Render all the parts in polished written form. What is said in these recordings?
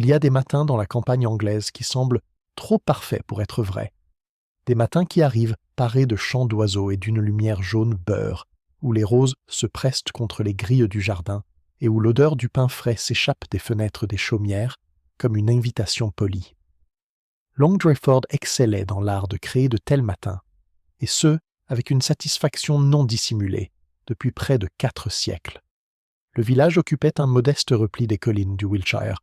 Il y a des matins dans la campagne anglaise qui semblent trop parfaits pour être vrais. Des matins qui arrivent parés de chants d'oiseaux et d'une lumière jaune beurre, où les roses se pressent contre les grilles du jardin et où l'odeur du pain frais s'échappe des fenêtres des chaumières comme une invitation polie. Long Drayford excellait dans l'art de créer de tels matins, et ce, avec une satisfaction non dissimulée, depuis près de 4 siècles. Le village occupait un modeste repli des collines du Wiltshire,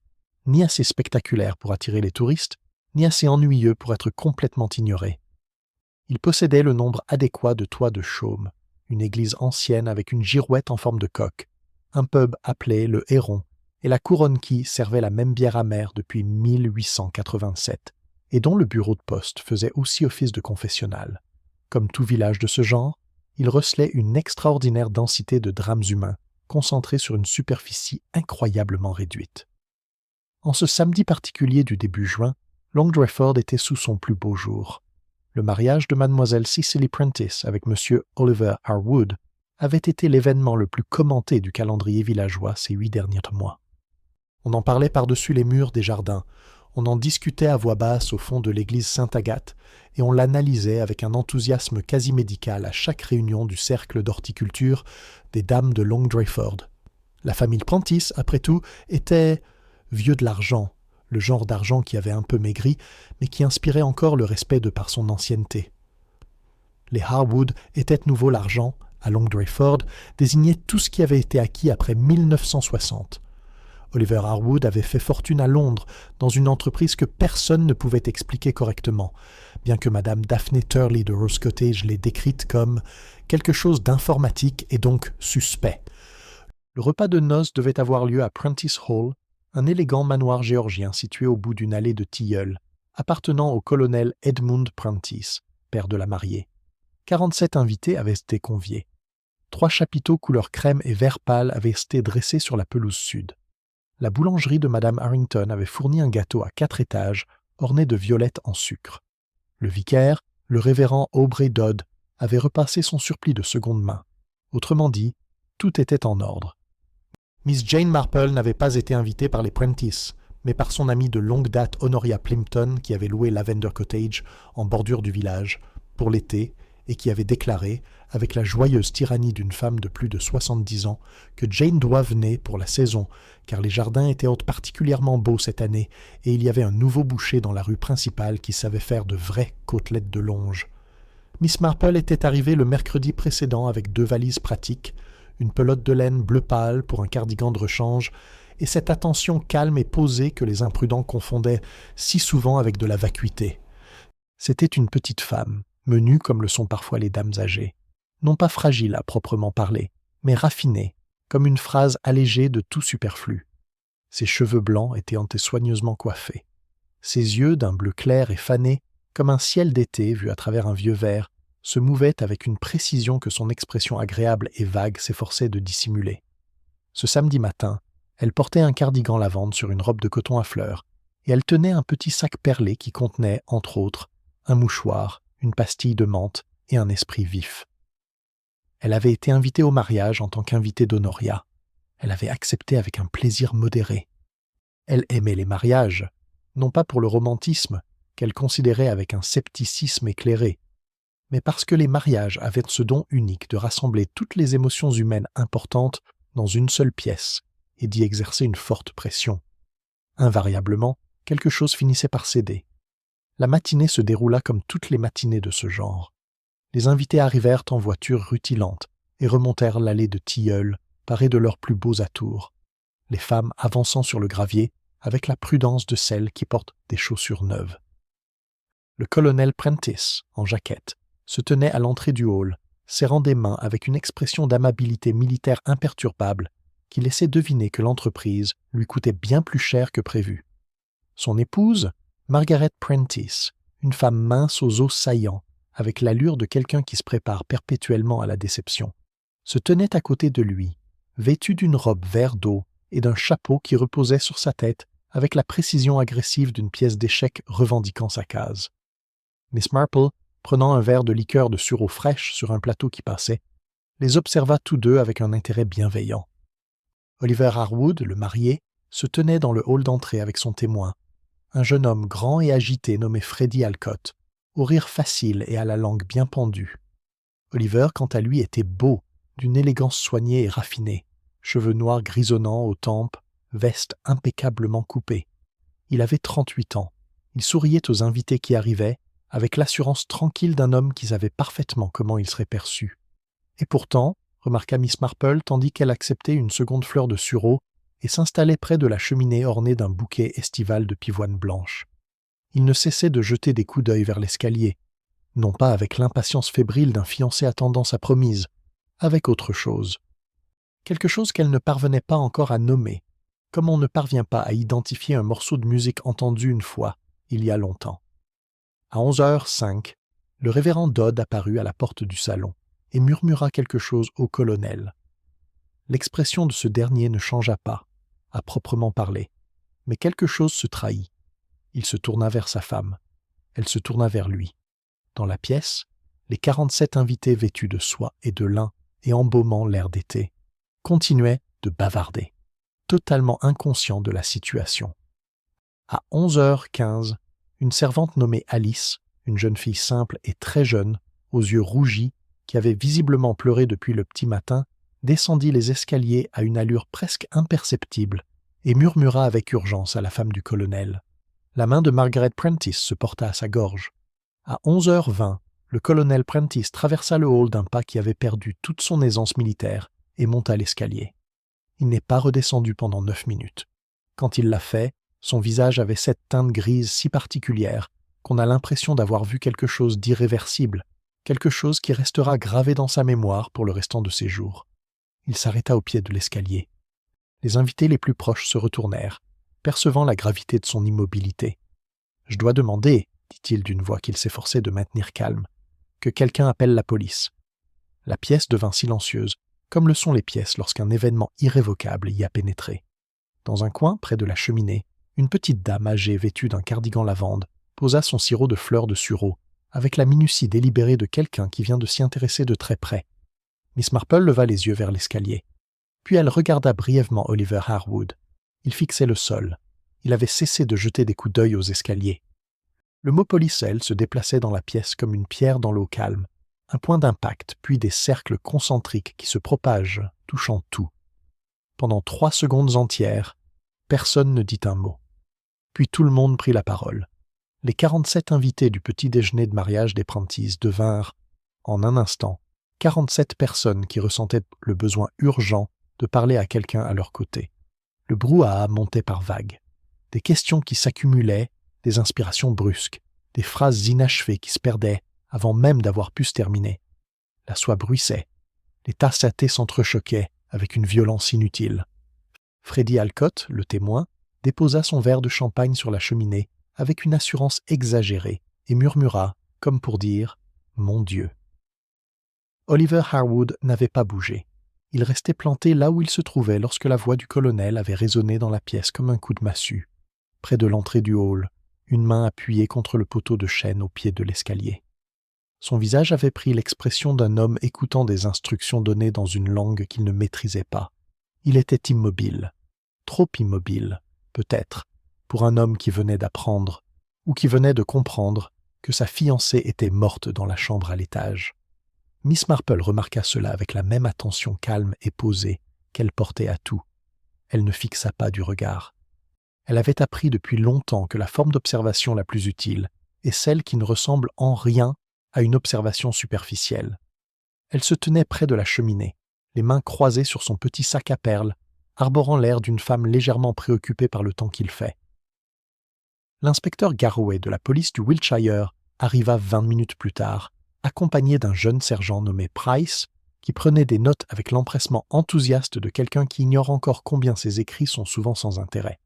ni assez spectaculaire pour attirer les touristes, ni assez ennuyeux pour être complètement ignoré. Il possédait le nombre adéquat de toits de chaume, une église ancienne avec une girouette en forme de coque, un pub appelé le Héron, et la Couronne qui servait la même bière amère depuis 1887, et dont le bureau de poste faisait aussi office de confessionnal. Comme tout village de ce genre, il recelait une extraordinaire densité de drames humains, concentrés sur une superficie incroyablement réduite. En ce samedi particulier du début juin, Long Drayford était sous son plus beau jour. Le mariage de mademoiselle Cicely Prentice avec monsieur Oliver Harwood avait été l'événement le plus commenté du calendrier villageois ces 8 derniers mois. On en parlait par-dessus les murs des jardins, on en discutait à voix basse au fond de l'église Sainte-Agathe, et on l'analysait avec un enthousiasme quasi médical à chaque réunion du cercle d'horticulture des dames de Long Drayford. La famille Prentice, après tout, était vieux de l'argent, le genre d'argent qui avait un peu maigri, mais qui inspirait encore le respect de par son ancienneté. Les Harwood étaient de nouveau l'argent, à Long Drayford, désignait tout ce qui avait été acquis après 1960. Oliver Harwood avait fait fortune à Londres, dans une entreprise que personne ne pouvait expliquer correctement, bien que Madame Daphne Turley de Rose Cottage l'ait décrite comme quelque chose d'informatique et donc suspect. Le repas de noces devait avoir lieu à Prentice Hall, un élégant manoir géorgien situé au bout d'une allée de tilleuls, appartenant au colonel Edmund Prentice, père de la mariée. 47 invités avaient été conviés. 3 chapiteaux couleur crème et vert pâle avaient été dressés sur la pelouse sud. La boulangerie de Madame Harrington avait fourni un gâteau à 4 étages, orné de violettes en sucre. Le vicaire, le révérend Aubrey Dodd, avait repassé son surplis de seconde main. Autrement dit, tout était en ordre. Miss Jane Marple n'avait pas été invitée par les Prentice, mais par son amie de longue date Honoria Plimpton qui avait loué Lavender Cottage en bordure du village pour l'été et qui avait déclaré, avec la joyeuse tyrannie d'une femme de plus de 70 ans, que Jane doit venir pour la saison, car les jardins étaient particulièrement beaux cette année et il y avait un nouveau boucher dans la rue principale qui savait faire de vraies côtelettes de longe. Miss Marple était arrivée le mercredi précédent avec 2 valises pratiques, une pelote de laine bleu pâle pour un cardigan de rechange, et cette attention calme et posée que les imprudents confondaient si souvent avec de la vacuité. C'était une petite femme, menue comme le sont parfois les dames âgées, non pas fragile à proprement parler, mais raffinée, comme une phrase allégée de tout superflu. Ses cheveux blancs étaient soigneusement coiffés. Ses yeux, d'un bleu clair et fané, comme un ciel d'été vu à travers un vieux verre, se mouvait avec une précision que son expression agréable et vague s'efforçait de dissimuler. Ce samedi matin, elle portait un cardigan lavande sur une robe de coton à fleurs, et elle tenait un petit sac perlé qui contenait, entre autres, un mouchoir, une pastille de menthe et un esprit vif. Elle avait été invitée au mariage en tant qu'invitée d'Honoria. Elle avait accepté avec un plaisir modéré. Elle aimait les mariages, non pas pour le romantisme, qu'elle considérait avec un scepticisme éclairé, mais parce que les mariages avaient ce don unique de rassembler toutes les émotions humaines importantes dans une seule pièce et d'y exercer une forte pression. Invariablement, quelque chose finissait par céder. La matinée se déroula comme toutes les matinées de ce genre. Les invités arrivèrent en voiture rutilante et remontèrent l'allée de tilleuls, parés de leurs plus beaux atours, les femmes avançant sur le gravier avec la prudence de celles qui portent des chaussures neuves. Le colonel Prentice, en jaquette, se tenait à l'entrée du hall, serrant des mains avec une expression d'amabilité militaire imperturbable qui laissait deviner que l'entreprise lui coûtait bien plus cher que prévu. Son épouse, Margaret Prentice, une femme mince aux os saillants, avec l'allure de quelqu'un qui se prépare perpétuellement à la déception, se tenait à côté de lui, vêtue d'une robe vert d'eau et d'un chapeau qui reposait sur sa tête avec la précision agressive d'une pièce d'échecs revendiquant sa case. Miss Marple, prenant un verre de liqueur de sureau fraîche sur un plateau qui passait, les observa tous deux avec un intérêt bienveillant. Oliver Harwood, le marié, se tenait dans le hall d'entrée avec son témoin, un jeune homme grand et agité nommé Freddie Alcott, au rire facile et à la langue bien pendue. Oliver, quant à lui, était beau, d'une élégance soignée et raffinée, cheveux noirs grisonnants aux tempes, veste impeccablement coupée. Il avait 38 ans. Il souriait aux invités qui arrivaient, avec l'assurance tranquille d'un homme qui savait parfaitement comment il serait perçu. Et pourtant, remarqua Miss Marple tandis qu'elle acceptait une seconde fleur de sureau et s'installait près de la cheminée ornée d'un bouquet estival de pivoine blanche. Il ne cessait de jeter des coups d'œil vers l'escalier, non pas avec l'impatience fébrile d'un fiancé attendant sa promise, avec autre chose. Quelque chose qu'elle ne parvenait pas encore à nommer, comme on ne parvient pas à identifier un morceau de musique entendu une fois, il y a longtemps. À 11h05, le révérend Dodd apparut à la porte du salon et murmura quelque chose au colonel. L'expression de ce dernier ne changea pas, à proprement parler, mais quelque chose se trahit. Il se tourna vers sa femme. Elle se tourna vers lui. Dans la pièce, les 47 invités vêtus de soie et de lin et embaumant l'air d'été continuaient de bavarder, totalement inconscients de la situation. À 11h15, une servante nommée Alice, une jeune fille simple et très jeune, aux yeux rougis, qui avait visiblement pleuré depuis le petit matin, descendit les escaliers à une allure presque imperceptible et murmura avec urgence à la femme du colonel. La main de Margaret Prentice se porta à sa gorge. À 11h20, le colonel Prentice traversa le hall d'un pas qui avait perdu toute son aisance militaire et monta l'escalier. Il n'est pas redescendu pendant 9 minutes. Quand il l'a fait, son visage avait cette teinte grise si particulière qu'on a l'impression d'avoir vu quelque chose d'irréversible, quelque chose qui restera gravé dans sa mémoire pour le restant de ses jours. Il s'arrêta au pied de l'escalier. Les invités les plus proches se retournèrent, percevant la gravité de son immobilité. « Je dois demander, » dit-il d'une voix qu'il s'efforçait de maintenir calme, « que quelqu'un appelle la police. » La pièce devint silencieuse, comme le sont les pièces lorsqu'un événement irrévocable y a pénétré. Dans un coin, près de la cheminée, une petite dame âgée vêtue d'un cardigan lavande posa son sirop de fleurs de sureau, avec la minutie délibérée de quelqu'un qui vient de s'y intéresser de très près. Miss Marple leva les yeux vers l'escalier. Puis elle regarda brièvement Oliver Harwood. Il fixait le sol. Il avait cessé de jeter des coups d'œil aux escaliers. Le mot policelle se déplaçait dans la pièce comme une pierre dans l'eau calme, un point d'impact, puis des cercles concentriques qui se propagent, touchant tout. Pendant 3 secondes entières, personne ne dit un mot. Puis tout le monde prit la parole. Les 47 invités du petit déjeuner de mariage des Prentice devinrent, en un instant, 47 personnes qui ressentaient le besoin urgent de parler à quelqu'un à leur côté. Le brouhaha montait par vagues. Des questions qui s'accumulaient, des inspirations brusques, des phrases inachevées qui se perdaient avant même d'avoir pu se terminer. La soie bruissait. Les tasses à thé s'entrechoquaient avec une violence inutile. Freddie Alcott, le témoin, déposa son verre de champagne sur la cheminée avec une assurance exagérée et murmura, comme pour dire « Mon Dieu ». Oliver Harwood n'avait pas bougé. Il restait planté là où il se trouvait lorsque la voix du colonel avait résonné dans la pièce comme un coup de massue, près de l'entrée du hall, une main appuyée contre le poteau de chêne au pied de l'escalier. Son visage avait pris l'expression d'un homme écoutant des instructions données dans une langue qu'il ne maîtrisait pas. Il était immobile, trop immobile, peut-être, pour un homme qui venait d'apprendre, ou qui venait de comprendre, que sa fiancée était morte dans la chambre à l'étage. Miss Marple remarqua cela avec la même attention calme et posée qu'elle portait à tout. Elle ne fixa pas du regard. Elle avait appris depuis longtemps que la forme d'observation la plus utile est celle qui ne ressemble en rien à une observation superficielle. Elle se tenait près de la cheminée, les mains croisées sur son petit sac à perles, arborant l'air d'une femme légèrement préoccupée par le temps qu'il fait. L'inspecteur Garroway de la police du Wiltshire arriva 20 minutes plus tard, accompagné d'un jeune sergent nommé Price, qui prenait des notes avec l'empressement enthousiaste de quelqu'un qui ignore encore combien ses écrits sont souvent sans intérêt.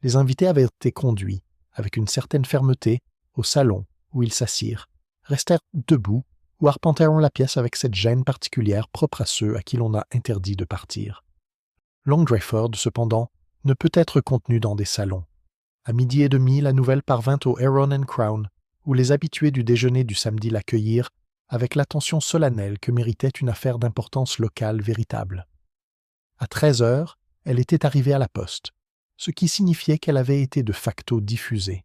Les invités avaient été conduits, avec une certaine fermeté, au salon où ils s'assirent, restèrent debout ou arpentèrent la pièce avec cette gêne particulière propre à ceux à qui l'on a interdit de partir. Long Drayford, cependant, ne peut être contenu dans des salons. À 12h30, la nouvelle parvint au Heron and Crown, où les habitués du déjeuner du samedi l'accueillirent avec l'attention solennelle que méritait une affaire d'importance locale véritable. À 13h, elle était arrivée à la poste, ce qui signifiait qu'elle avait été de facto diffusée.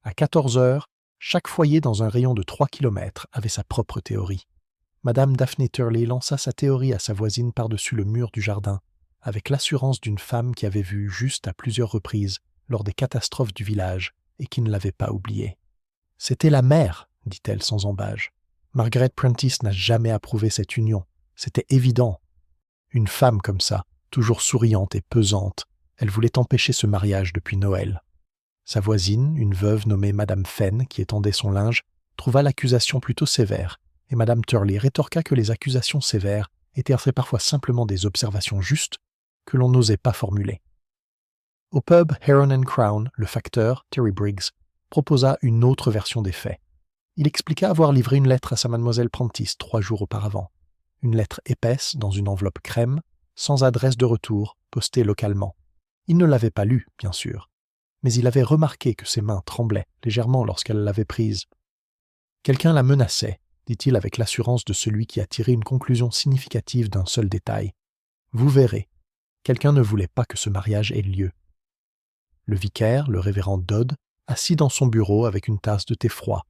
À 14 heures, chaque foyer dans un rayon de 3 kilomètres avait sa propre théorie. Madame Daphne Turley lança sa théorie à sa voisine par-dessus le mur du jardin, avec l'assurance d'une femme qui avait vu juste à plusieurs reprises lors des catastrophes du village et qui ne l'avait pas oublié. « C'était la mère, dit-elle sans embâge. Margaret Prentice n'a jamais approuvé cette union. C'était évident. Une femme comme ça, toujours souriante et pesante, elle voulait empêcher ce mariage depuis Noël. » Sa voisine, une veuve nommée Madame Fenn, qui étendait son linge, trouva l'accusation plutôt sévère, et Madame Turley rétorqua que les accusations sévères étaient parfois simplement des observations justes que l'on n'osait pas formuler. Au pub Heron and Crown, le facteur, Terry Briggs, proposa une autre version des faits. Il expliqua avoir livré une lettre à sa mademoiselle Prentice 3 jours auparavant. Une lettre épaisse, dans une enveloppe crème, sans adresse de retour, postée localement. Il ne l'avait pas lue, bien sûr, mais il avait remarqué que ses mains tremblaient légèrement lorsqu'elle l'avait prise. Quelqu'un la menaçait, dit-il avec l'assurance de celui qui a tiré une conclusion significative d'un seul détail. Vous verrez, quelqu'un ne voulait pas que ce mariage ait lieu. Le vicaire, le révérend Dodd, assis dans son bureau avec une tasse de thé froid,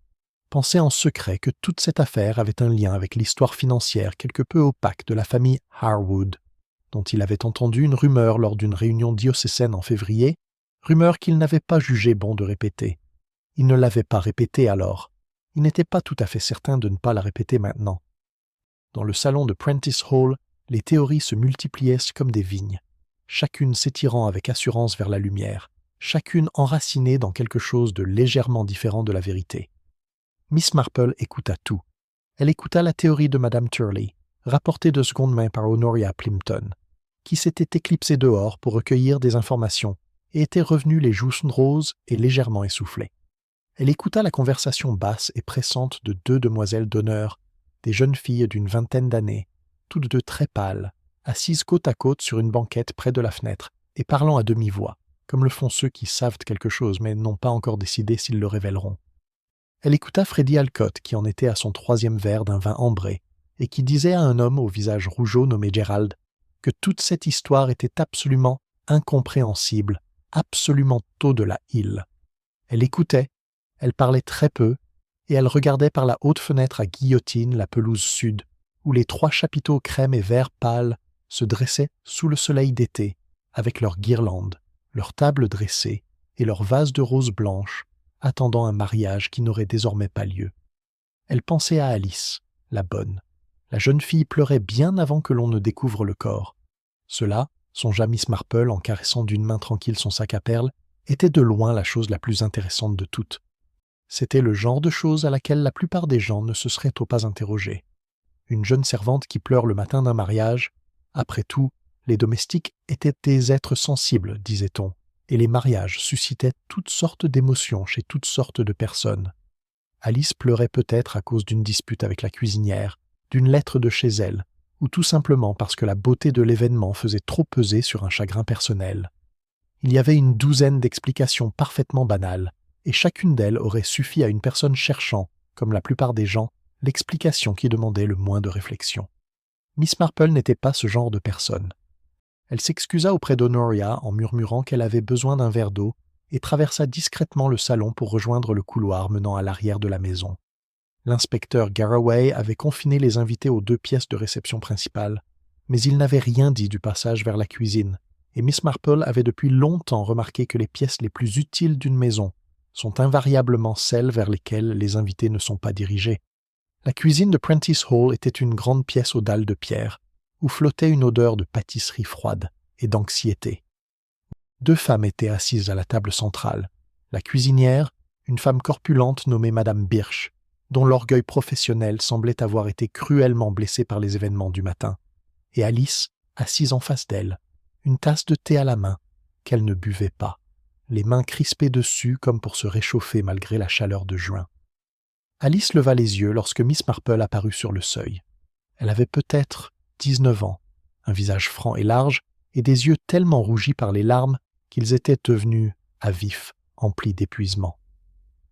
pensait en secret que toute cette affaire avait un lien avec l'histoire financière quelque peu opaque de la famille Harwood, dont il avait entendu une rumeur lors d'une réunion diocésaine en février, rumeur qu'il n'avait pas jugé bon de répéter. Il ne l'avait pas répétée alors. Il n'était pas tout à fait certain de ne pas la répéter maintenant. Dans le salon de Prentice Hall, les théories se multipliaient comme des vignes, chacune s'étirant avec assurance vers la lumière, chacune enracinée dans quelque chose de légèrement différent de la vérité. Miss Marple écouta tout. Elle écouta la théorie de Madame Turley, rapportée de seconde main par Honoria Plimpton, qui s'était éclipsée dehors pour recueillir des informations et était revenue les joues roses et légèrement essoufflée. Elle écouta la conversation basse et pressante de 2 demoiselles d'honneur, des jeunes filles d'une vingtaine d'années, toutes deux très pâles, assises côte à côte sur une banquette près de la fenêtre et parlant à demi-voix, comme le font ceux qui savent quelque chose mais n'ont pas encore décidé s'ils le révéleront. Elle écouta Freddie Alcott qui en était à son 3e verre d'un vin ambré et qui disait à un homme au visage rougeau nommé Gerald que toute cette histoire était absolument incompréhensible, absolument tôt de la Hill. Elle écoutait, elle parlait très peu, et elle regardait par la haute fenêtre à guillotine la pelouse sud, où les 3 chapiteaux crème et vert pâle se dressaient sous le soleil d'été, avec leurs guirlandes, leurs tables dressées et leurs vases de roses blanches, attendant un mariage qui n'aurait désormais pas lieu. Elle pensait à Alice, la bonne. La jeune fille pleurait bien avant que l'on ne découvre le corps. Cela, songea Miss Marple en caressant d'une main tranquille son sac à perles, était de loin la chose la plus intéressante de toutes. C'était le genre de chose à laquelle la plupart des gens ne se seraient pas interrogés. Une jeune servante qui pleure le matin d'un mariage, après tout, les domestiques étaient des êtres sensibles, disait-on, et les mariages suscitaient toutes sortes d'émotions chez toutes sortes de personnes. Alice pleurait peut-être à cause d'une dispute avec la cuisinière, d'une lettre de chez elle, ou tout simplement parce que la beauté de l'événement faisait trop peser sur un chagrin personnel. Il y avait une douzaine d'explications parfaitement banales, et chacune d'elles aurait suffi à une personne cherchant, comme la plupart des gens, l'explication qui demandait le moins de réflexion. Miss Marple n'était pas ce genre de personne. Elle s'excusa auprès d'Honoria en murmurant qu'elle avait besoin d'un verre d'eau et traversa discrètement le salon pour rejoindre le couloir menant à l'arrière de la maison. L'inspecteur Garraway avait confiné les invités aux 2 pièces de réception principales, mais il n'avait rien dit du passage vers la cuisine, et Miss Marple avait depuis longtemps remarqué que les pièces les plus utiles d'une maison sont invariablement celles vers lesquelles les invités ne sont pas dirigés. La cuisine de Prentice Hall était une grande pièce aux dalles de pierre, où flottait une odeur de pâtisserie froide et d'anxiété. 2 femmes étaient assises à la table centrale. La cuisinière, une femme corpulente nommée Madame Birch, dont l'orgueil professionnel semblait avoir été cruellement blessé par les événements du matin, et Alice, assise en face d'elle, une tasse de thé à la main, qu'elle ne buvait pas, les mains crispées dessus comme pour se réchauffer malgré la chaleur de juin. Alice leva les yeux lorsque Miss Marple apparut sur le seuil. Elle avait peut-être 19 ans, un visage franc et large, et des yeux tellement rougis par les larmes qu'ils étaient devenus à vif, emplis d'épuisement.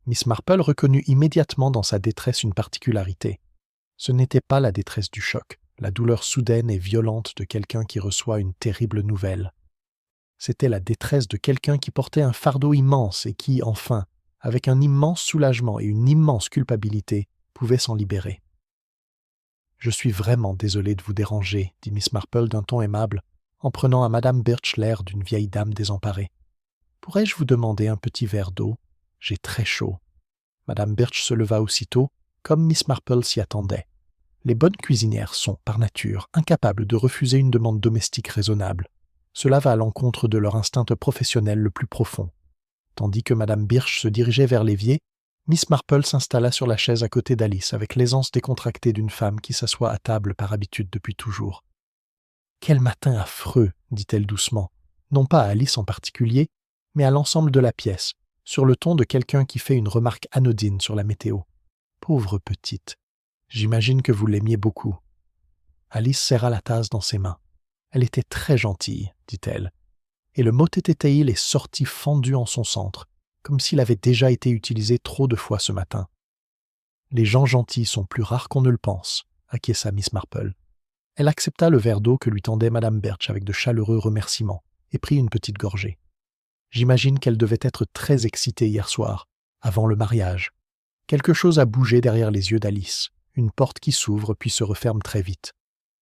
Miss Marple reconnut immédiatement dans sa détresse une particularité. Ce n'était pas la détresse du choc, la douleur soudaine et violente de quelqu'un qui reçoit une terrible nouvelle. C'était la détresse de quelqu'un qui portait un fardeau immense et qui, enfin, avec un immense soulagement et une immense culpabilité, pouvait s'en libérer. « Je suis vraiment désolé de vous déranger, » dit Miss Marple d'un ton aimable, en prenant à Madame Birch l'air d'une vieille dame désemparée. « Pourrais-je vous demander un petit verre d'eau? J'ai très chaud. » Madame Birch se leva aussitôt, comme Miss Marple s'y attendait. Les bonnes cuisinières sont, par nature, incapables de refuser une demande domestique raisonnable. Cela va à l'encontre de leur instinct professionnel le plus profond. Tandis que Madame Birch se dirigeait vers l'évier, Miss Marple s'installa sur la chaise à côté d'Alice avec l'aisance décontractée d'une femme qui s'assoit à table par habitude depuis toujours. « Quel matin affreux !» dit-elle doucement, non pas à Alice en particulier, mais à l'ensemble de la pièce, sur le ton de quelqu'un qui fait une remarque anodine sur la météo. « Pauvre petite, j'imagine que vous l'aimiez beaucoup. » Alice serra la tasse dans ses mains. « Elle était très gentille, dit-elle. » Et le mot tététéil est sorti fendu en son centre, comme s'il avait déjà été utilisé trop de fois ce matin. « Les gens gentils sont plus rares qu'on ne le pense, » acquiesça Miss Marple. Elle accepta le verre d'eau que lui tendait Madame Birch avec de chaleureux remerciements et prit une petite gorgée. J'imagine qu'elle devait être très excitée hier soir, avant le mariage. Quelque chose a bougé derrière les yeux d'Alice, une porte qui s'ouvre puis se referme très vite.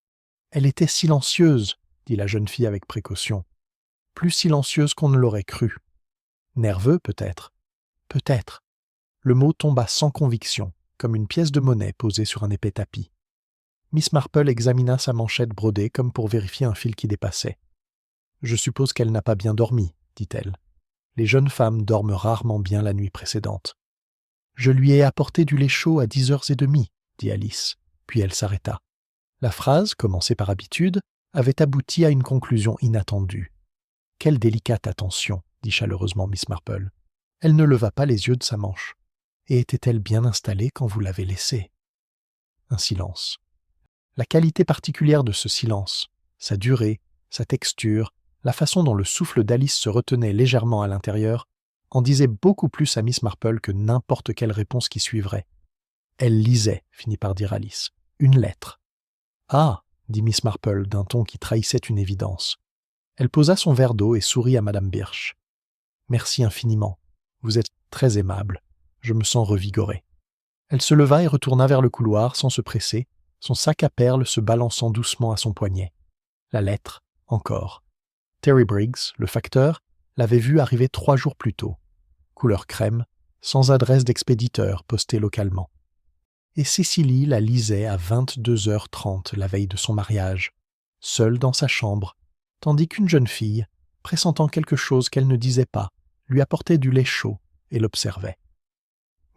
« Elle était silencieuse, » dit la jeune fille avec précaution. « Plus silencieuse qu'on ne l'aurait cru. Nerveux, peut-être. Peut-être. » Le mot tomba sans conviction, comme une pièce de monnaie posée sur un épais tapis. Miss Marple examina sa manchette brodée comme pour vérifier un fil qui dépassait. « Je suppose qu'elle n'a pas bien dormi, » dit-elle. « Les jeunes femmes dorment rarement bien la nuit précédente. »« Je lui ai apporté du lait chaud à 10h30, » dit Alice, puis elle s'arrêta. La phrase, commencée par habitude, avait abouti à une conclusion inattendue. « Quelle délicate attention !» dit chaleureusement Miss Marple. Elle ne leva pas les yeux de sa manche. « Et était-elle bien installée quand vous l'avez laissée ?» Un silence. La qualité particulière de ce silence, sa durée, sa texture, la façon dont le souffle d'Alice se retenait légèrement à l'intérieur, en disait beaucoup plus à Miss Marple que n'importe quelle réponse qui suivrait. Elle lisait, finit par dire Alice, une lettre. « Ah !» dit Miss Marple d'un ton qui trahissait une évidence. Elle posa son verre d'eau et sourit à Madame Birch. « Merci infiniment. Vous êtes très aimable. Je me sens revigorée. » Elle se leva et retourna vers le couloir sans se presser, son sac à perles se balançant doucement à son poignet. La lettre, encore. Terry Briggs, le facteur, l'avait vue arriver 3 jours plus tôt. Couleur crème, sans adresse d'expéditeur postée localement. Et Cécilie la lisait à 22h30 la veille de son mariage, seule dans sa chambre, tandis qu'une jeune fille, pressentant quelque chose qu'elle ne disait pas, lui apportait du lait chaud et l'observait.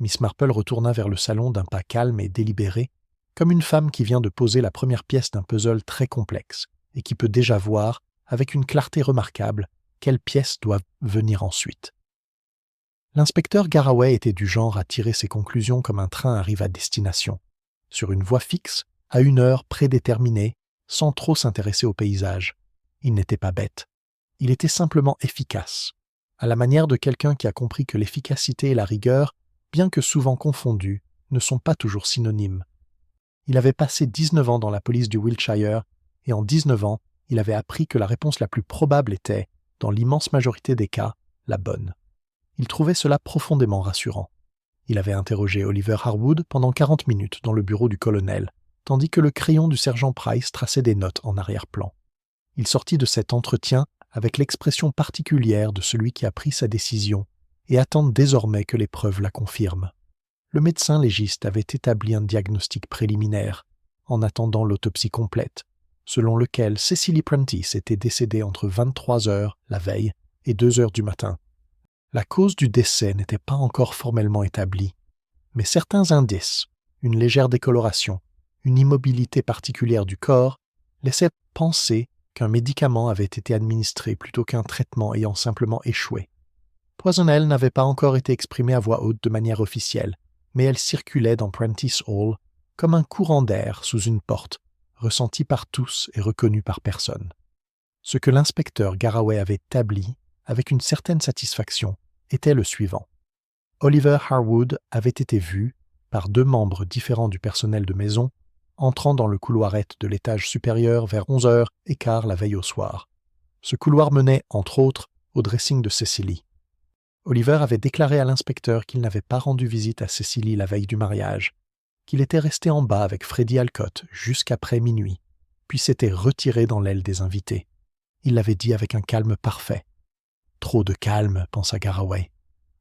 Miss Marple retourna vers le salon d'un pas calme et délibéré, comme une femme qui vient de poser la première pièce d'un puzzle très complexe et qui peut déjà voir, avec une clarté remarquable, quelle pièce doit venir ensuite. L'inspecteur Garraway était du genre à tirer ses conclusions comme un train arrive à destination, sur une voie fixe, à une heure prédéterminée, sans trop s'intéresser au paysage. Il n'était pas bête. Il était simplement efficace, à la manière de quelqu'un qui a compris que l'efficacité et la rigueur, bien que souvent confondues, ne sont pas toujours synonymes. Il avait passé 19 ans dans la police du Wiltshire, et en 19 ans, il avait appris que la réponse la plus probable était, dans l'immense majorité des cas, la bonne. Il trouvait cela profondément rassurant. Il avait interrogé Oliver Harwood pendant 40 minutes dans le bureau du colonel, tandis que le crayon du sergent Price traçait des notes en arrière-plan. Il sortit de cet entretien avec l'expression particulière de celui qui a pris sa décision et attend désormais que les preuves la confirment. Le médecin légiste avait établi un diagnostic préliminaire, en attendant l'autopsie complète, selon lequel Cecily Prentice était décédée entre 23h la veille et 2h du matin. La cause du décès n'était pas encore formellement établie, mais certains indices, une légère décoloration, une immobilité particulière du corps, laissaient penser qu'un médicament avait été administré plutôt qu'un traitement ayant simplement échoué. Poisonnelle n'avait pas encore été exprimée à voix haute de manière officielle, mais elle circulait dans Prentice Hall comme un courant d'air sous une porte, ressenti par tous et reconnu par personne. Ce que l'inspecteur Garraway avait établi, avec une certaine satisfaction, était le suivant. Oliver Harwood avait été vu, par 2 membres différents du personnel de maison, entrant dans le couloirette de l'étage supérieur vers 11h15 la veille au soir. Ce couloir menait, entre autres, au dressing de Cecily. Oliver avait déclaré à l'inspecteur qu'il n'avait pas rendu visite à Cecily la veille du mariage, qu'il était resté en bas avec Freddie Alcott jusqu'après minuit, puis s'était retiré dans l'aile des invités. Il l'avait dit avec un calme parfait. Trop de calme, pensa Garraway.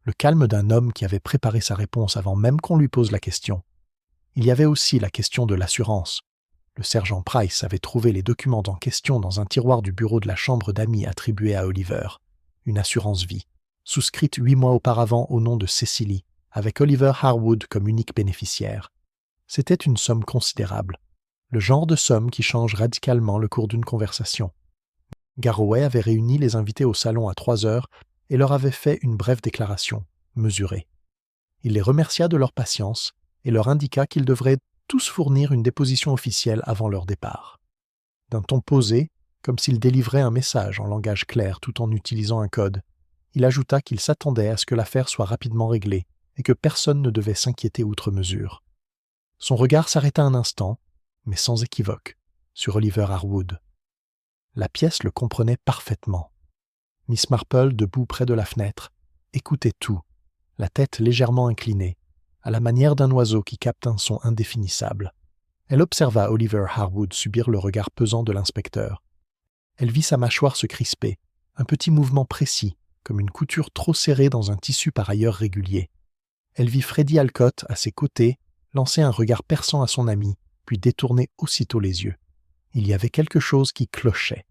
Le calme d'un homme qui avait préparé sa réponse avant même qu'on lui pose la question. Il y avait aussi la question de l'assurance. Le sergent Price avait trouvé les documents en question dans un tiroir du bureau de la chambre d'amis attribuée à Oliver. Une assurance vie, souscrite 8 mois auparavant au nom de Cecily, avec Oliver Harwood comme unique bénéficiaire. C'était une somme considérable, le genre de somme qui change radicalement le cours d'une conversation. Garraway avait réuni les invités au salon à 3 heures et leur avait fait une brève déclaration, mesurée. Il les remercia de leur patience et leur indiqua qu'ils devraient tous fournir une déposition officielle avant leur départ. D'un ton posé, comme s'il délivrait un message en langage clair tout en utilisant un code, il ajouta qu'il s'attendait à ce que l'affaire soit rapidement réglée et que personne ne devait s'inquiéter outre mesure. Son regard s'arrêta un instant, mais sans équivoque, sur Oliver Harwood. La pièce le comprenait parfaitement. Miss Marple, debout près de la fenêtre, écoutait tout, la tête légèrement inclinée, à la manière d'un oiseau qui capte un son indéfinissable. Elle observa Oliver Harwood subir le regard pesant de l'inspecteur. Elle vit sa mâchoire se crisper, un petit mouvement précis, comme une couture trop serrée dans un tissu par ailleurs régulier. Elle vit Freddie Alcott, à ses côtés, lancer un regard perçant à son ami, puis détourner aussitôt les yeux. Il y avait quelque chose qui clochait.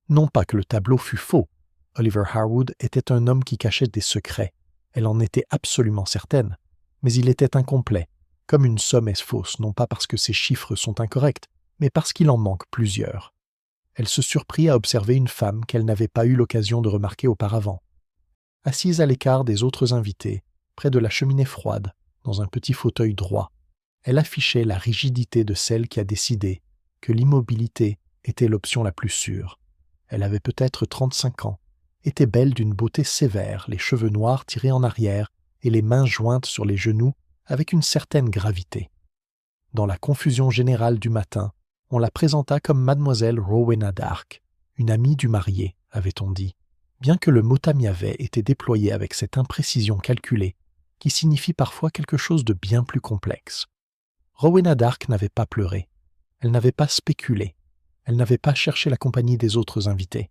Non pas que le tableau fût faux. Oliver Harwood était un homme qui cachait des secrets. Elle en était absolument certaine. Mais il était incomplet, comme une somme est fausse, non pas parce que ses chiffres sont incorrects, mais parce qu'il en manque plusieurs. Elle se surprit à observer une femme qu'elle n'avait pas eu l'occasion de remarquer auparavant. Assise à l'écart des autres invités, près de la cheminée froide, dans un petit fauteuil droit, elle affichait la rigidité de celle qui a décidé que l'immobilité était l'option la plus sûre. Elle avait peut-être 35 ans, était belle d'une beauté sévère, les cheveux noirs tirés en arrière et les mains jointes sur les genoux avec une certaine gravité. Dans la confusion générale du matin, on la présenta comme mademoiselle Rowena Dark, une amie du marié, avait-on dit, bien que le mot amiavet était déployé avec cette imprécision calculée qui signifie parfois quelque chose de bien plus complexe. Rowena Dark n'avait pas pleuré, elle n'avait pas spéculé, elle n'avait pas cherché la compagnie des autres invités.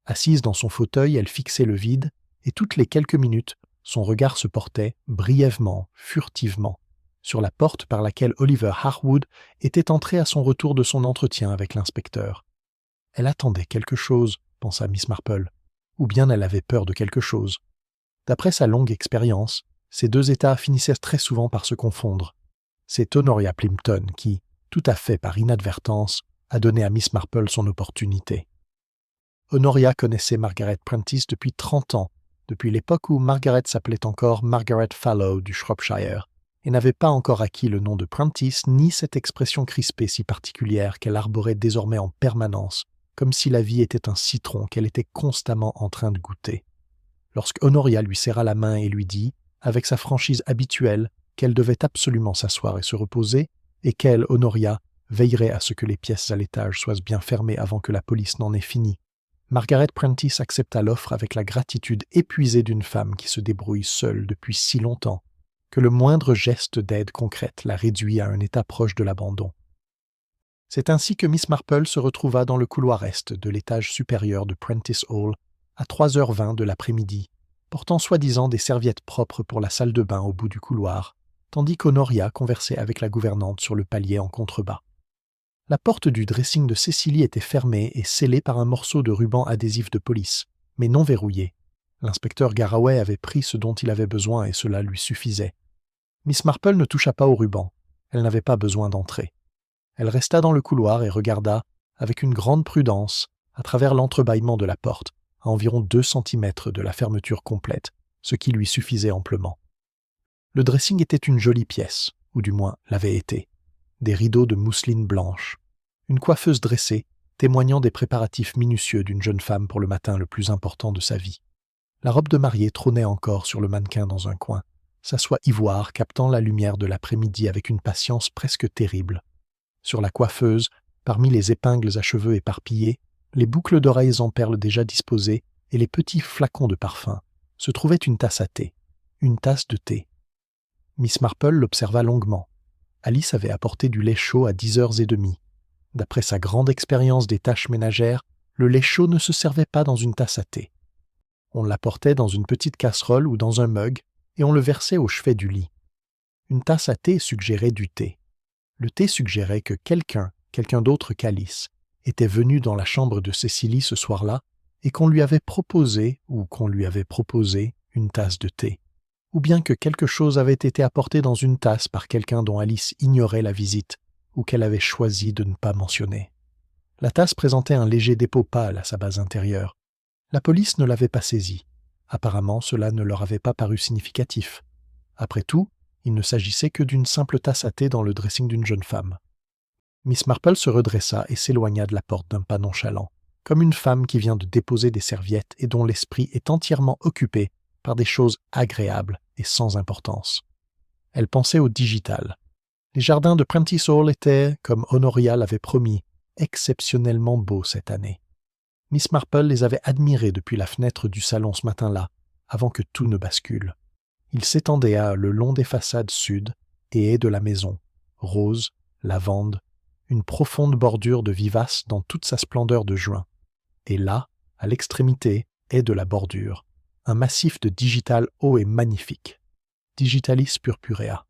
Assise dans son fauteuil, elle fixait le vide, et toutes les quelques minutes, son regard se portait, brièvement, furtivement, sur la porte par laquelle Oliver Harwood était entré à son retour de son entretien avec l'inspecteur. Elle attendait quelque chose, pensa Miss Marple, ou bien elle avait peur de quelque chose. D'après sa longue expérience, ces deux états finissaient très souvent par se confondre. C'est Honoria Plimpton qui, tout à fait par inadvertance, a donné à Miss Marple son opportunité. Honoria connaissait Margaret Prentice depuis 30 ans, depuis l'époque où Margaret s'appelait encore Margaret Fallow du Shropshire, et n'avait pas encore acquis le nom de Prentice ni cette expression crispée si particulière qu'elle arborait désormais en permanence, comme si la vie était un citron qu'elle était constamment en train de goûter. Lorsque Honoria lui serra la main et lui dit, avec sa franchise habituelle, qu'elle devait absolument s'asseoir et se reposer, et qu'elle, Honoria, veillerait à ce que les pièces à l'étage soient bien fermées avant que la police n'en ait fini, Margaret Prentice accepta l'offre avec la gratitude épuisée d'une femme qui se débrouille seule depuis si longtemps que le moindre geste d'aide concrète la réduit à un état proche de l'abandon. C'est ainsi que Miss Marple se retrouva dans le couloir est de l'étage supérieur de Prentice Hall à 3h20 de l'après-midi, portant soi-disant des serviettes propres pour la salle de bain au bout du couloir, tandis qu'Honoria conversait avec la gouvernante sur le palier en contrebas. La porte du dressing de Cecily était fermée et scellée par un morceau de ruban adhésif de police, mais non verrouillé. L'inspecteur Garraway avait pris ce dont il avait besoin et cela lui suffisait. Miss Marple ne toucha pas au ruban. Elle n'avait pas besoin d'entrer. Elle resta dans le couloir et regarda, avec une grande prudence, à travers l'entrebâillement de la porte, à environ 2 centimètres de la fermeture complète, ce qui lui suffisait amplement. Le dressing était une jolie pièce, ou du moins l'avait été. Des rideaux de mousseline blanche, une coiffeuse dressée, témoignant des préparatifs minutieux d'une jeune femme pour le matin le plus important de sa vie. La robe de mariée trônait encore sur le mannequin dans un coin, sa soie ivoire captant la lumière de l'après-midi avec une patience presque terrible. Sur la coiffeuse, parmi les épingles à cheveux éparpillés, les boucles d'oreilles en perles déjà disposées et les petits flacons de parfum, se trouvait une tasse à thé, une tasse de thé. Miss Marple l'observa longuement. Alice avait apporté du lait chaud à 10h30. D'après sa grande expérience des tâches ménagères, le lait chaud ne se servait pas dans une tasse à thé. On l'apportait dans une petite casserole ou dans un mug et on le versait au chevet du lit. Une tasse à thé suggérait du thé. Le thé suggérait que quelqu'un d'autre qu'Alice, était venu dans la chambre de Cécilie ce soir-là et qu'on lui avait proposé une tasse de thé, ou bien que quelque chose avait été apporté dans une tasse par quelqu'un dont Alice ignorait la visite ou qu'elle avait choisi de ne pas mentionner. La tasse présentait un léger dépôt pâle à sa base intérieure. La police ne l'avait pas saisie. Apparemment, cela ne leur avait pas paru significatif. Après tout, il ne s'agissait que d'une simple tasse à thé dans le dressing d'une jeune femme. Miss Marple se redressa et s'éloigna de la porte d'un pas nonchalant, comme une femme qui vient de déposer des serviettes et dont l'esprit est entièrement occupé par des choses agréables et sans importance. Elle pensait au digital. Les jardins de Prentice Hall étaient, comme Honoria l'avait promis, exceptionnellement beaux cette année. Miss Marple les avait admirés depuis la fenêtre du salon ce matin-là, avant que tout ne bascule. Ils s'étendaient le long des façades sud et est de la maison, rose, lavande, une profonde bordure de vivaces dans toute sa splendeur de juin. Et là, à l'extrémité, est de la bordure, un massif de digital haut et magnifique, Digitalis purpurea.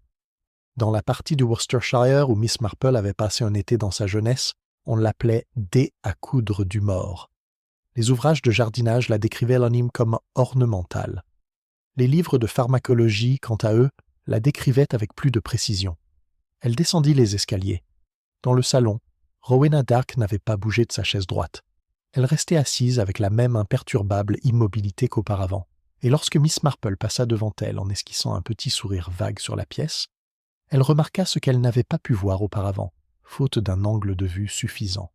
Dans la partie du Worcestershire où Miss Marple avait passé un été dans sa jeunesse, on l'appelait « dé à coudre du mort ». Les ouvrages de jardinage la décrivaient l'anime comme ornementale. Les livres de pharmacologie, quant à eux, la décrivaient avec plus de précision. Elle descendit les escaliers. Dans le salon, Rowena Dark n'avait pas bougé de sa chaise droite. Elle restait assise avec la même imperturbable immobilité qu'auparavant, et lorsque Miss Marple passa devant elle en esquissant un petit sourire vague sur la pièce, elle remarqua ce qu'elle n'avait pas pu voir auparavant, faute d'un angle de vue suffisant.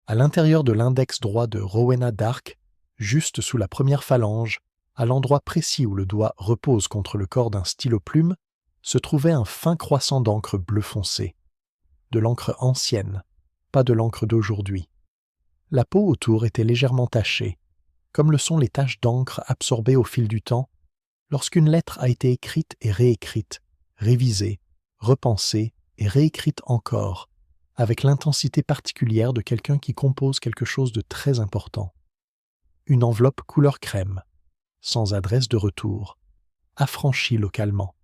À l'intérieur de l'index droit de Rowena Dark, juste sous la première phalange, à l'endroit précis où le doigt repose contre le corps d'un stylo-plume, se trouvait un fin croissant d'encre bleu foncé. De l'encre ancienne, pas de l'encre d'aujourd'hui. La peau autour était légèrement tachée, comme le sont les taches d'encre absorbées au fil du temps, lorsqu'une lettre a été écrite et réécrite, révisée, repensée et réécrite encore, avec l'intensité particulière de quelqu'un qui compose quelque chose de très important. Une enveloppe couleur crème, sans adresse de retour, affranchie localement.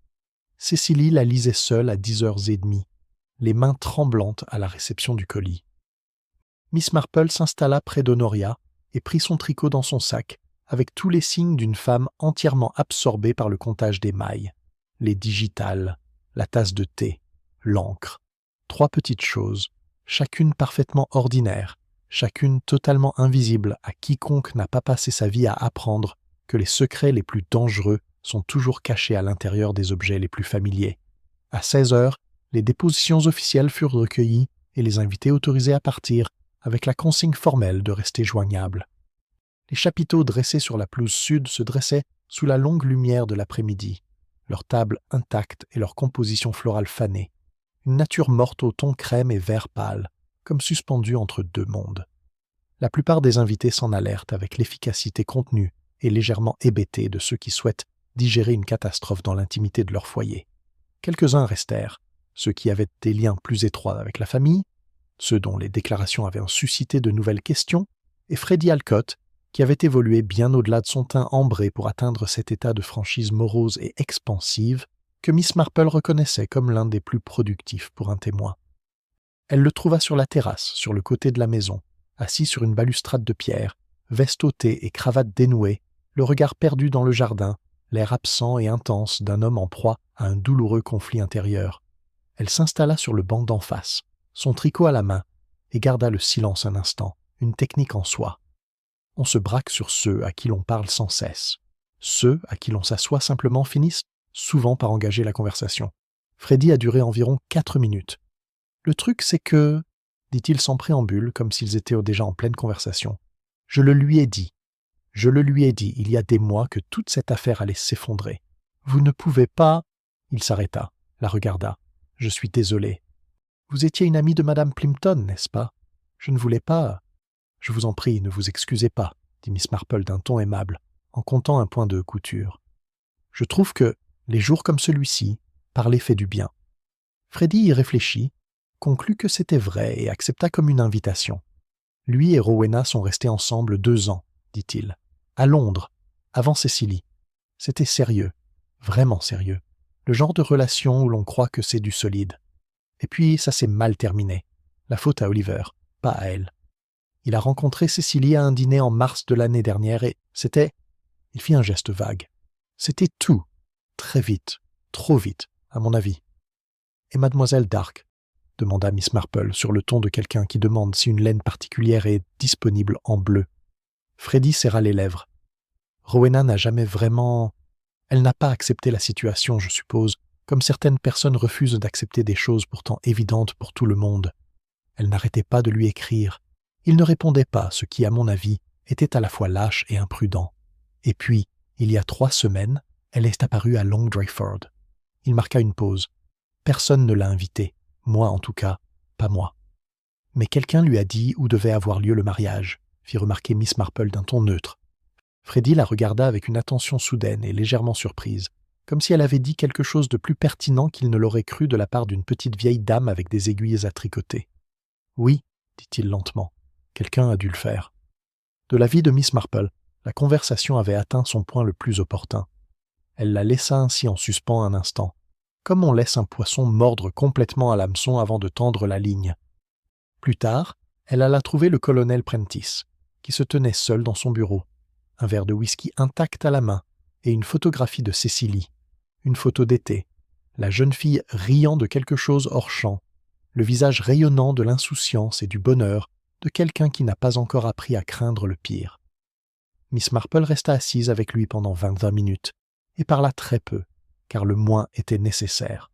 Cécilie la lisait seule à 10h30, les mains tremblantes à la réception du colis. Miss Marple s'installa près d'Honoria et prit son tricot dans son sac, avec tous les signes d'une femme entièrement absorbée par le comptage des mailles, les digitales, la tasse de thé, l'encre. 3 petites choses, chacune parfaitement ordinaire, chacune totalement invisible à quiconque n'a pas passé sa vie à apprendre que les secrets les plus dangereux sont toujours cachés à l'intérieur des objets les plus familiers. À 16h, les dépositions officielles furent recueillies et les invités autorisés à partir, avec la consigne formelle de rester joignables. Les chapiteaux dressés sur la pelouse sud se dressaient sous la longue lumière de l'après-midi, leurs tables intactes et leur composition florale fanée, une nature morte au ton crème et vert pâle, comme suspendue entre deux mondes. La plupart des invités s'en allèrent avec l'efficacité contenue et légèrement hébétée de ceux qui souhaitent digérer une catastrophe dans l'intimité de leur foyer. Quelques-uns restèrent, ceux qui avaient des liens plus étroits avec la famille, ceux dont les déclarations avaient suscité de nouvelles questions, et Freddie Alcott, qui avait évolué bien au-delà de son teint ambré pour atteindre cet état de franchise morose et expansive que Miss Marple reconnaissait comme l'un des plus productifs pour un témoin. Elle le trouva sur la terrasse, sur le côté de la maison, assis sur une balustrade de pierre, veste ôtée et cravate dénouée, le regard perdu dans le jardin, l'air absent et intense d'un homme en proie à un douloureux conflit intérieur. Elle s'installa sur le banc d'en face, son tricot à la main, et garda le silence un instant, une technique en soi. On se braque sur ceux à qui l'on parle sans cesse. Ceux à qui l'on s'assoit simplement finissent souvent par engager la conversation. Freddy a duré environ 4 minutes. Le truc, c'est que, dit-il sans préambule, comme s'ils étaient déjà en pleine conversation, je le lui ai dit, il y a des mois que toute cette affaire allait s'effondrer. Vous ne pouvez pas... Il s'arrêta, la regarda. Je suis désolé. Vous étiez une amie de Madame Plimpton, n'est-ce pas? Je ne voulais pas... Je vous en prie, ne vous excusez pas, dit Miss Marple d'un ton aimable, en comptant un point de couture. Je trouve que, les jours comme celui-ci, parler fait du bien. Freddy y réfléchit, conclut que c'était vrai et accepta comme une invitation. Lui et Rowena sont restés ensemble 2 ans, dit-il, à Londres, avant Cécilie. C'était sérieux, vraiment sérieux, le genre de relation où l'on croit que c'est du solide. Et puis ça s'est mal terminé. La faute à Oliver, pas à elle. Il a rencontré Cécilie à un dîner en mars de l'année dernière et c'était... Il fit un geste vague. C'était tout, très vite, trop vite, à mon avis. « Et mademoiselle Dark ?» demanda Miss Marple sur le ton de quelqu'un qui demande si une laine particulière est disponible en bleu. Freddy serra les lèvres. Rowena n'a jamais vraiment... Elle n'a pas accepté la situation, je suppose, comme certaines personnes refusent d'accepter des choses pourtant évidentes pour tout le monde. Elle n'arrêtait pas de lui écrire. Il ne répondait pas, ce qui, à mon avis, était à la fois lâche et imprudent. Et puis, il y a 3 semaines, elle est apparue à Long Drayford. Il marqua une pause. Personne ne l'a invitée. Moi, en tout cas, pas moi. Mais quelqu'un lui a dit où devait avoir lieu le mariage, fit remarquer Miss Marple d'un ton neutre. Freddy la regarda avec une attention soudaine et légèrement surprise, comme si elle avait dit quelque chose de plus pertinent qu'il ne l'aurait cru de la part d'une petite vieille dame avec des aiguilles à tricoter. « Oui, » dit-il lentement, « quelqu'un a dû le faire. » De l'avis de Miss Marple, la conversation avait atteint son point le plus opportun. Elle la laissa ainsi en suspens un instant, comme on laisse un poisson mordre complètement à l'hameçon avant de tendre la ligne. Plus tard, elle alla trouver le colonel Prentice, qui se tenait seul dans son bureau, un verre de whisky intact à la main et une photographie de Cécilie, une photo d'été, la jeune fille riant de quelque chose hors champ, le visage rayonnant de l'insouciance et du bonheur de quelqu'un qui n'a pas encore appris à craindre le pire. Miss Marple resta assise avec lui pendant 20 minutes, et parla très peu, car le moins était nécessaire.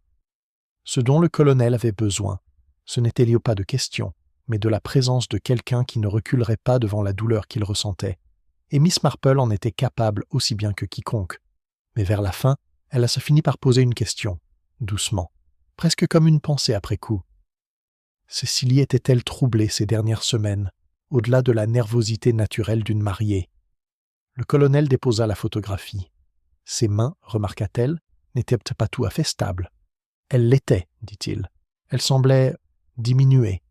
Ce dont le colonel avait besoin, ce n'était pas de questions, mais de la présence de quelqu'un qui ne reculerait pas devant la douleur qu'il ressentait, et Miss Marple en était capable aussi bien que quiconque. Mais vers la fin, elle se finit par poser une question, doucement, presque comme une pensée après coup. Cécilie était-elle troublée ces dernières semaines, au-delà de la nervosité naturelle d'une mariée? Le colonel déposa la photographie. Ses mains, remarqua-t-elle, n'étaient pas tout à fait stables. Elle l'était, dit-il. Elle semblait diminuer,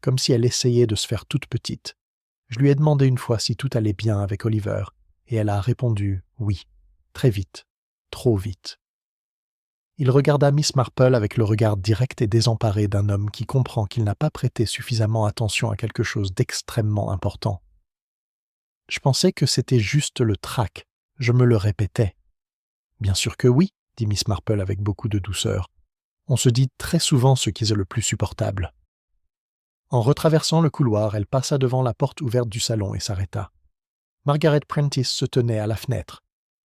comme si elle essayait de se faire toute petite. Je lui ai demandé une fois si tout allait bien avec Oliver, et elle a répondu oui, très vite, trop vite. Il regarda Miss Marple avec le regard direct et désemparé d'un homme qui comprend qu'il n'a pas prêté suffisamment attention à quelque chose d'extrêmement important. Je pensais que c'était juste le trac, je me le répétais. Bien sûr que oui, dit Miss Marple avec beaucoup de douceur. On se dit très souvent ce qui est le plus supportable. En retraversant le couloir, elle passa devant la porte ouverte du salon et s'arrêta. Margaret Prentice se tenait à la fenêtre,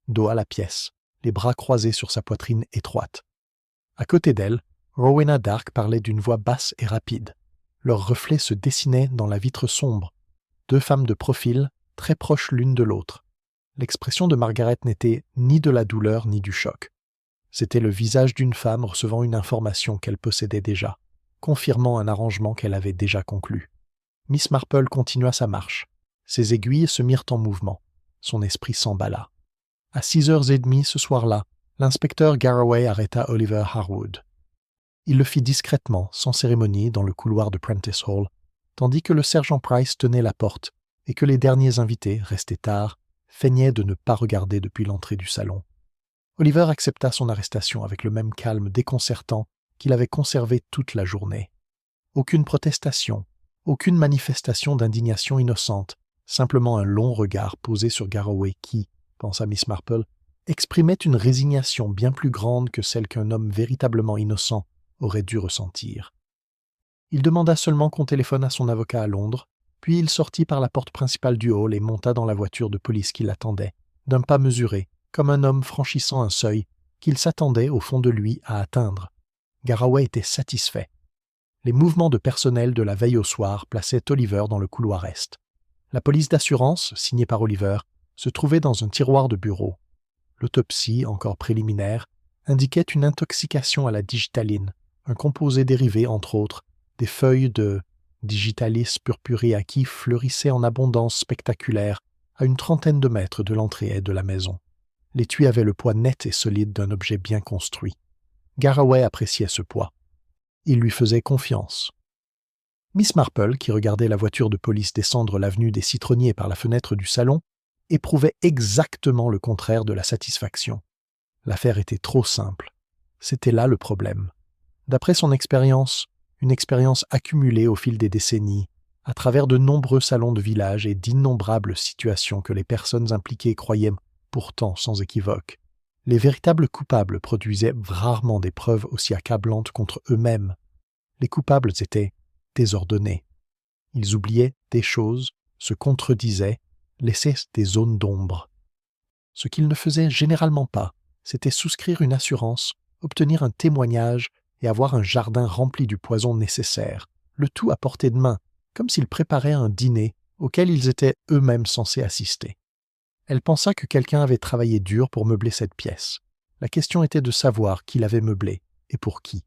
dos à la pièce, les bras croisés sur sa poitrine étroite. À côté d'elle, Rowena Dark parlait d'une voix basse et rapide. Leurs reflets se dessinaient dans la vitre sombre. 2 femmes de profil, très proches l'une de l'autre. L'expression de Margaret n'était ni de la douleur ni du choc. C'était le visage d'une femme recevant une information qu'elle possédait déjà, confirmant un arrangement qu'elle avait déjà conclu. Miss Marple continua sa marche. Ses aiguilles se mirent en mouvement. Son esprit s'emballa. À 6h30 ce soir-là, l'inspecteur Garraway arrêta Oliver Harwood. Il le fit discrètement, sans cérémonie, dans le couloir de Prentice Hall, tandis que le sergent Price tenait la porte et que les derniers invités, restés tard, feignaient de ne pas regarder depuis l'entrée du salon. Oliver accepta son arrestation avec le même calme déconcertant qu'il avait conservé toute la journée. Aucune protestation, aucune manifestation d'indignation innocente, simplement un long regard posé sur Garraway qui, pensa Miss Marple, exprimait une résignation bien plus grande que celle qu'un homme véritablement innocent aurait dû ressentir. Il demanda seulement qu'on téléphone à son avocat à Londres, puis il sortit par la porte principale du hall et monta dans la voiture de police qui l'attendait, d'un pas mesuré, comme un homme franchissant un seuil qu'il s'attendait au fond de lui à atteindre. Garraway était satisfait. Les mouvements de personnel de la veille au soir plaçaient Oliver dans le couloir est. La police d'assurance, signée par Oliver, se trouvait dans un tiroir de bureau. L'autopsie, encore préliminaire, indiquait une intoxication à la digitaline, un composé dérivé, entre autres, des feuilles de Digitalis purpureaci fleurissait en abondance spectaculaire à une trentaine de mètres de l'entrée de la maison. L'étui avait le poids net et solide d'un objet bien construit. Garraway appréciait ce poids. Il lui faisait confiance. Miss Marple, qui regardait la voiture de police descendre l'avenue des Citronniers par la fenêtre du salon, éprouvait exactement le contraire de la satisfaction. L'affaire était trop simple. C'était là le problème. D'après son expérience, une expérience accumulée au fil des décennies, à travers de nombreux salons de village et d'innombrables situations que les personnes impliquées croyaient pourtant sans équivoque, les véritables coupables produisaient rarement des preuves aussi accablantes contre eux-mêmes. Les coupables étaient désordonnés. Ils oubliaient des choses, se contredisaient, laissaient des zones d'ombre. Ce qu'ils ne faisaient généralement pas, c'était souscrire une assurance, obtenir un témoignage et avoir un jardin rempli du poison nécessaire, le tout à portée de main, comme s'ils préparaient un dîner auquel ils étaient eux-mêmes censés assister. Elle pensa que quelqu'un avait travaillé dur pour meubler cette pièce. La question était de savoir qui l'avait meublée et pour qui.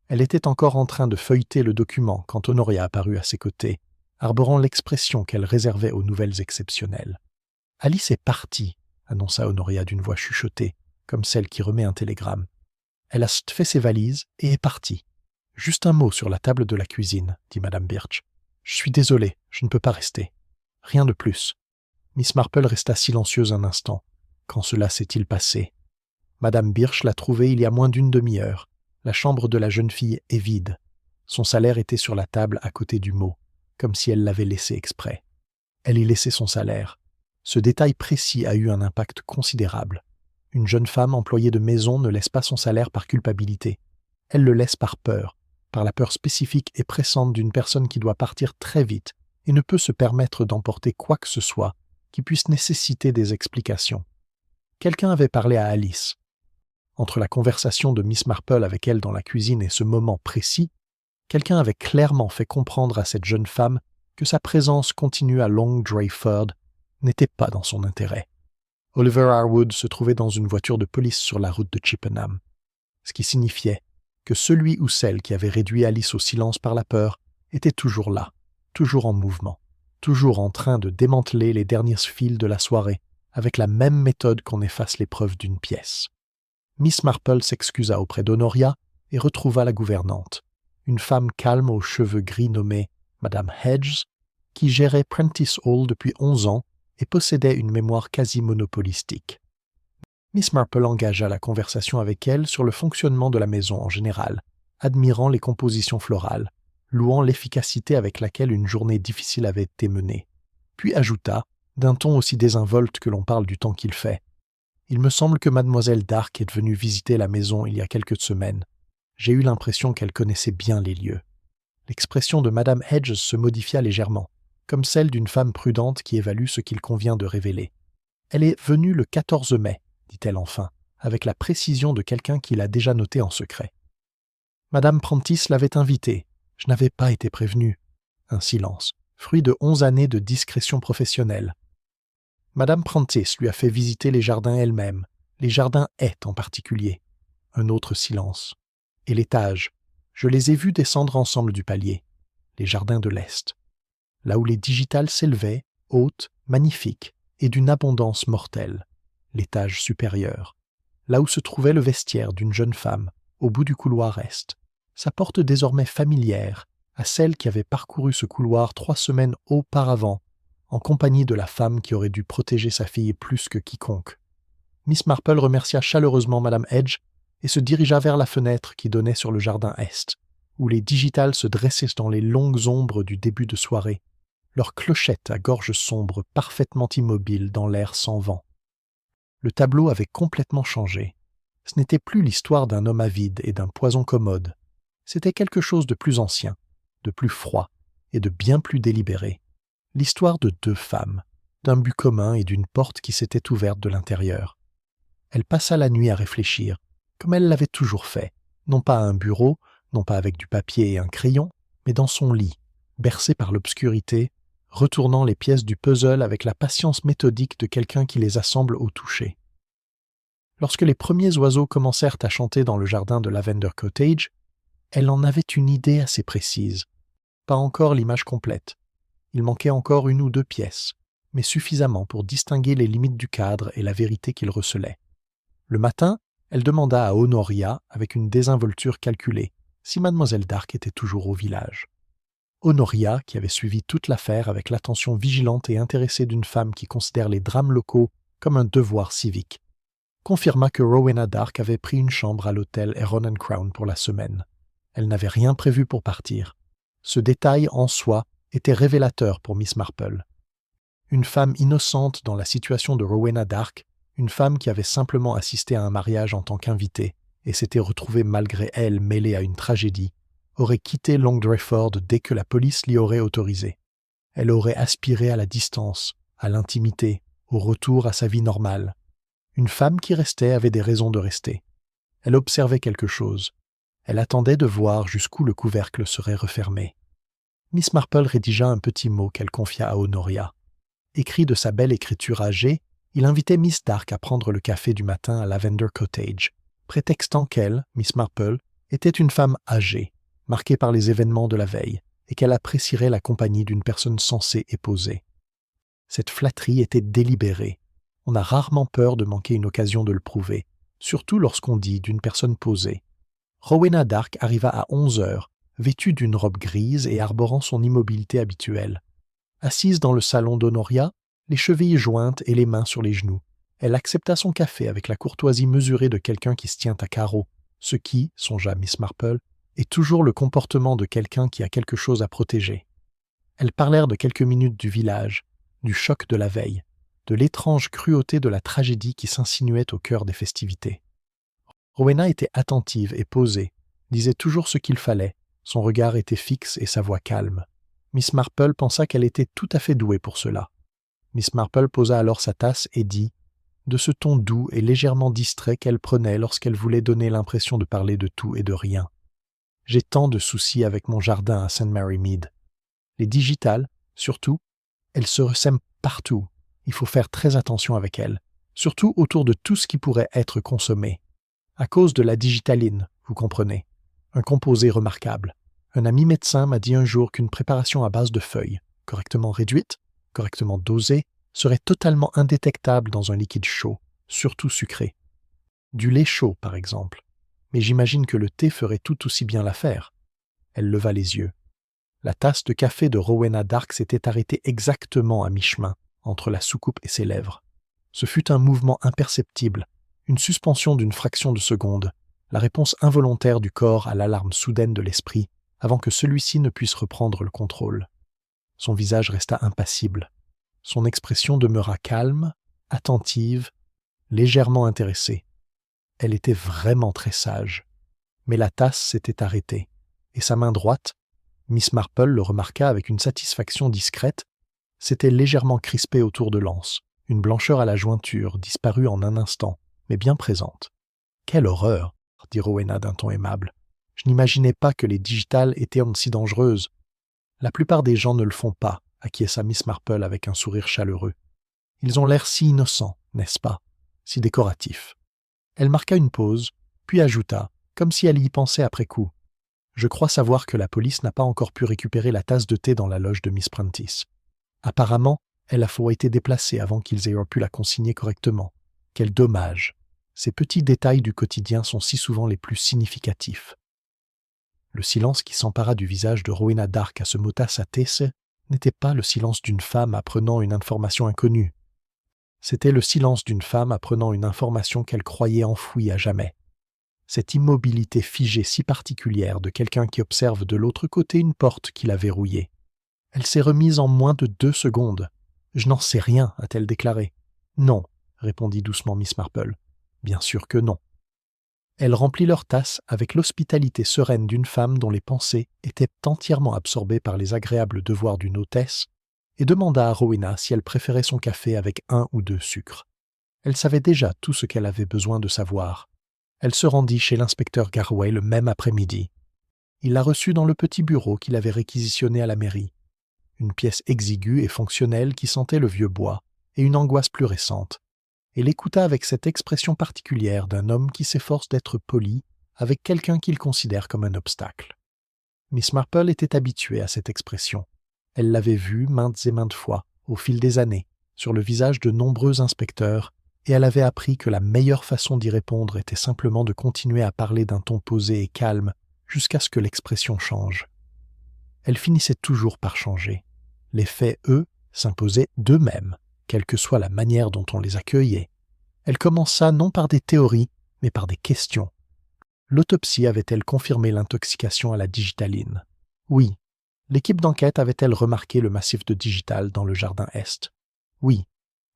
Elle était encore en train de feuilleter le document quand Honoria apparut à ses côtés, arborant l'expression qu'elle réservait aux nouvelles exceptionnelles. « Alice est partie », annonça Honoria d'une voix chuchotée, comme celle qui remet un télégramme. « Elle a fait ses valises et est partie. Juste un mot sur la table de la cuisine, dit Madame Birch. Je suis désolée, je ne peux pas rester. Rien de plus. » Miss Marple resta silencieuse un instant. Quand cela s'est-il passé? Madame Birch l'a trouvée il y a moins d'une demi-heure. La chambre de la jeune fille est vide. Son salaire était sur la table à côté du mot, comme si elle l'avait laissé exprès. Elle y laissait son salaire. Ce détail précis a eu un impact considérable. Une jeune femme employée de maison ne laisse pas son salaire par culpabilité. Elle le laisse par peur, par la peur spécifique et pressante d'une personne qui doit partir très vite et ne peut se permettre d'emporter quoi que ce soit qui puisse nécessiter des explications. Quelqu'un avait parlé à Alice. Entre la conversation de Miss Marple avec elle dans la cuisine et ce moment précis, quelqu'un avait clairement fait comprendre à cette jeune femme que sa présence continue à Long Drayford n'était pas dans son intérêt. Oliver Harwood se trouvait dans une voiture de police sur la route de Chippenham, ce qui signifiait que celui ou celle qui avait réduit Alice au silence par la peur était toujours là, toujours en mouvement, toujours en train de démanteler les derniers fils de la soirée avec la même méthode qu'on efface les preuves d'une pièce. Miss Marple s'excusa auprès d'Honoria et retrouva la gouvernante, une femme calme aux cheveux gris nommée Madame Hedges, qui gérait Prentice Hall depuis 11 ans et possédait une mémoire quasi monopolistique. Miss Marple engagea la conversation avec elle sur le fonctionnement de la maison en général, admirant les compositions florales, louant l'efficacité avec laquelle une journée difficile avait été menée, puis ajouta, d'un ton aussi désinvolte que l'on parle du temps qu'il fait, « Il me semble que mademoiselle Dark est venue visiter la maison il y a quelques semaines. J'ai eu l'impression qu'elle connaissait bien les lieux. » L'expression de Madame Hedges se modifia légèrement, comme celle d'une femme prudente qui évalue ce qu'il convient de révéler. « Elle est venue le 14 mai, dit-elle enfin, avec la précision de quelqu'un qui l'a déjà noté en secret. Madame Prentice l'avait invitée. Je n'avais pas été prévenu. Un silence, fruit de 11 années de discrétion professionnelle. Madame Prentice lui a fait visiter les jardins elle-même, les jardins haies en particulier. Un autre silence. Et l'étage. Je les ai vus descendre ensemble du palier. Les jardins de l'Est. Là où les digitales s'élevaient, hautes, magnifiques, et d'une abondance mortelle. L'étage supérieur. Là où se trouvait le vestiaire d'une jeune femme, au bout du couloir Est. Sa porte désormais familière à celle qui avait parcouru ce couloir 3 semaines auparavant, en compagnie de la femme qui aurait dû protéger sa fille plus que quiconque. Miss Marple remercia chaleureusement Madame Hedge et se dirigea vers la fenêtre qui donnait sur le jardin Est, où les digitales se dressaient dans les longues ombres du début de soirée, leurs clochettes à gorge sombre parfaitement immobiles dans l'air sans vent. Le tableau avait complètement changé. Ce n'était plus l'histoire d'un homme avide et d'un poison commode. C'était quelque chose de plus ancien, de plus froid et de bien plus délibéré. L'histoire de 2 femmes, d'un but commun et d'une porte qui s'était ouverte de l'intérieur. Elle passa la nuit à réfléchir, comme elle l'avait toujours fait, non pas à un bureau, non pas avec du papier et un crayon, mais dans son lit, bercée par l'obscurité, retournant les pièces du puzzle avec la patience méthodique de quelqu'un qui les assemble au toucher. Lorsque les premiers oiseaux commencèrent à chanter dans le jardin de Lavender Cottage, elle en avait une idée assez précise. pas encore l'image complète. Il manquait encore une ou deux pièces, mais suffisamment pour distinguer les limites du cadre et la vérité qu'il recelait. Le matin, elle demanda à Honoria, avec une désinvolture calculée, si Mademoiselle Dark était toujours au village. Honoria, qui avait suivi toute l'affaire avec l'attention vigilante et intéressée d'une femme qui considère les drames locaux comme un devoir civique, confirma que Rowena Dark avait pris une chambre à l'hôtel Heron & Crown pour la semaine. Elle n'avait rien prévu pour partir. Ce détail, en soi, était révélateur pour Miss Marple. Une femme innocente dans la situation de Rowena Dark, une femme qui avait simplement assisté à un mariage en tant qu'invitée et s'était retrouvée malgré elle mêlée à une tragédie, aurait quitté Long Drayford dès que la police l'y aurait autorisé. Elle aurait aspiré à la distance, à l'intimité, au retour à sa vie normale. Une femme qui restait avait des raisons de rester. Elle observait quelque chose. Elle attendait de voir jusqu'où le couvercle serait refermé. Miss Marple rédigea un petit mot qu'elle confia à Honoria. Écrit de sa belle écriture âgée, il invitait Miss Dark à prendre le café du matin à Lavender Cottage, prétextant qu'elle, Miss Marple, était une femme âgée, marquée par les événements de la veille, et qu'elle apprécierait la compagnie d'une personne sensée et posée. Cette flatterie était délibérée. On a rarement peur de manquer une occasion de le prouver, surtout lorsqu'on dit d'une personne posée. Rowena Dark arriva à 11 heures, vêtue d'une robe grise et arborant son immobilité habituelle. Assise dans le salon d'Honoria, les chevilles jointes et les mains sur les genoux, elle accepta son café avec la courtoisie mesurée de quelqu'un qui se tient à carreau, ce qui, songea Miss Marple, est toujours le comportement de quelqu'un qui a quelque chose à protéger. Elles parlèrent de quelques minutes du village, du choc de la veille, de l'étrange cruauté de la tragédie qui s'insinuait au cœur des festivités. Rowena était attentive et posée, disait toujours ce qu'il fallait, son regard était fixe et sa voix calme. Miss Marple pensa qu'elle était tout à fait douée pour cela. Miss Marple posa alors sa tasse et dit, de ce ton doux et légèrement distrait qu'elle prenait lorsqu'elle voulait donner l'impression de parler de tout et de rien. « J'ai tant de soucis avec mon jardin à St. Mary Mead. Les digitales, surtout, elles se ressèment partout. Il faut faire très attention avec elles, surtout autour de tout ce qui pourrait être consommé. À cause de la digitaline, vous comprenez, un composé remarquable. Un ami médecin m'a dit un jour qu'une préparation à base de feuilles, correctement réduite, correctement dosée, serait totalement indétectable dans un liquide chaud, surtout sucré. Du lait chaud, par exemple. Mais j'imagine que le thé ferait tout aussi bien l'affaire. Elle leva les yeux. La tasse de café de Rowena Dark s'était arrêtée exactement à mi-chemin, entre la soucoupe et ses lèvres. Ce fut un mouvement imperceptible, une suspension d'une fraction de seconde, la réponse involontaire du corps à l'alarme soudaine de l'esprit, avant que celui-ci ne puisse reprendre le contrôle. Son visage resta impassible. Son expression demeura calme, attentive, légèrement intéressée. Elle était vraiment très sage. Mais la tasse s'était arrêtée, et sa main droite, Miss Marple le remarqua avec une satisfaction discrète, s'était légèrement crispée autour de l'anse, une blancheur à la jointure disparue en un instant, mais bien présente. « Quelle horreur !» dit Rowena d'un ton aimable. « Je n'imaginais pas que les digitales étaient aussi dangereuses. La plupart des gens ne le font pas, acquiesça Miss Marple avec un sourire chaleureux. Ils ont l'air si innocents, n'est-ce pas, si décoratifs. » Elle marqua une pause, puis ajouta, comme si elle y pensait après coup. « Je crois savoir que la police n'a pas encore pu récupérer la tasse de thé dans la loge de Miss Prentice. Apparemment, elle a fort été déplacée avant qu'ils aient pu la consigner correctement. Quel dommage! Ces petits détails du quotidien sont si souvent les plus significatifs. » Le silence qui s'empara du visage de Rowena Dark à ce mot Tesse n'était pas le silence d'une femme apprenant une information inconnue. C'était le silence d'une femme apprenant une information qu'elle croyait enfouie à jamais. Cette immobilité figée si particulière de quelqu'un qui observe de l'autre côté une porte qu'il a verrouillée. Elle s'est remise en moins de 2 secondes. « Je n'en sais rien », a-t-elle déclaré. « Non », répondit doucement Miss Marple. « Bien sûr que non. » Elle remplit leur tasse avec l'hospitalité sereine d'une femme dont les pensées étaient entièrement absorbées par les agréables devoirs d'une hôtesse et demanda à Rowena si elle préférait son café avec 1 ou 2 sucres. Elle savait déjà tout ce qu'elle avait besoin de savoir. Elle se rendit chez l'inspecteur Garway le même après-midi. Il la reçut dans le petit bureau qu'il avait réquisitionné à la mairie. Une pièce exiguë et fonctionnelle qui sentait le vieux bois et une angoisse plus récente, et l'écouta avec cette expression particulière d'un homme qui s'efforce d'être poli avec quelqu'un qu'il considère comme un obstacle. Miss Marple était habituée à cette expression. Elle l'avait vue maintes et maintes fois, au fil des années, sur le visage de nombreux inspecteurs, et elle avait appris que la meilleure façon d'y répondre était simplement de continuer à parler d'un ton posé et calme jusqu'à ce que l'expression change. Elle finissait toujours par changer. Les faits, eux, s'imposaient d'eux-mêmes, quelle que soit la manière dont on les accueillait. Elle commença non par des théories, mais par des questions. L'autopsie avait-elle confirmé l'intoxication à la digitaline? Oui. L'équipe d'enquête avait-elle remarqué le massif de digital dans le jardin Est? Oui.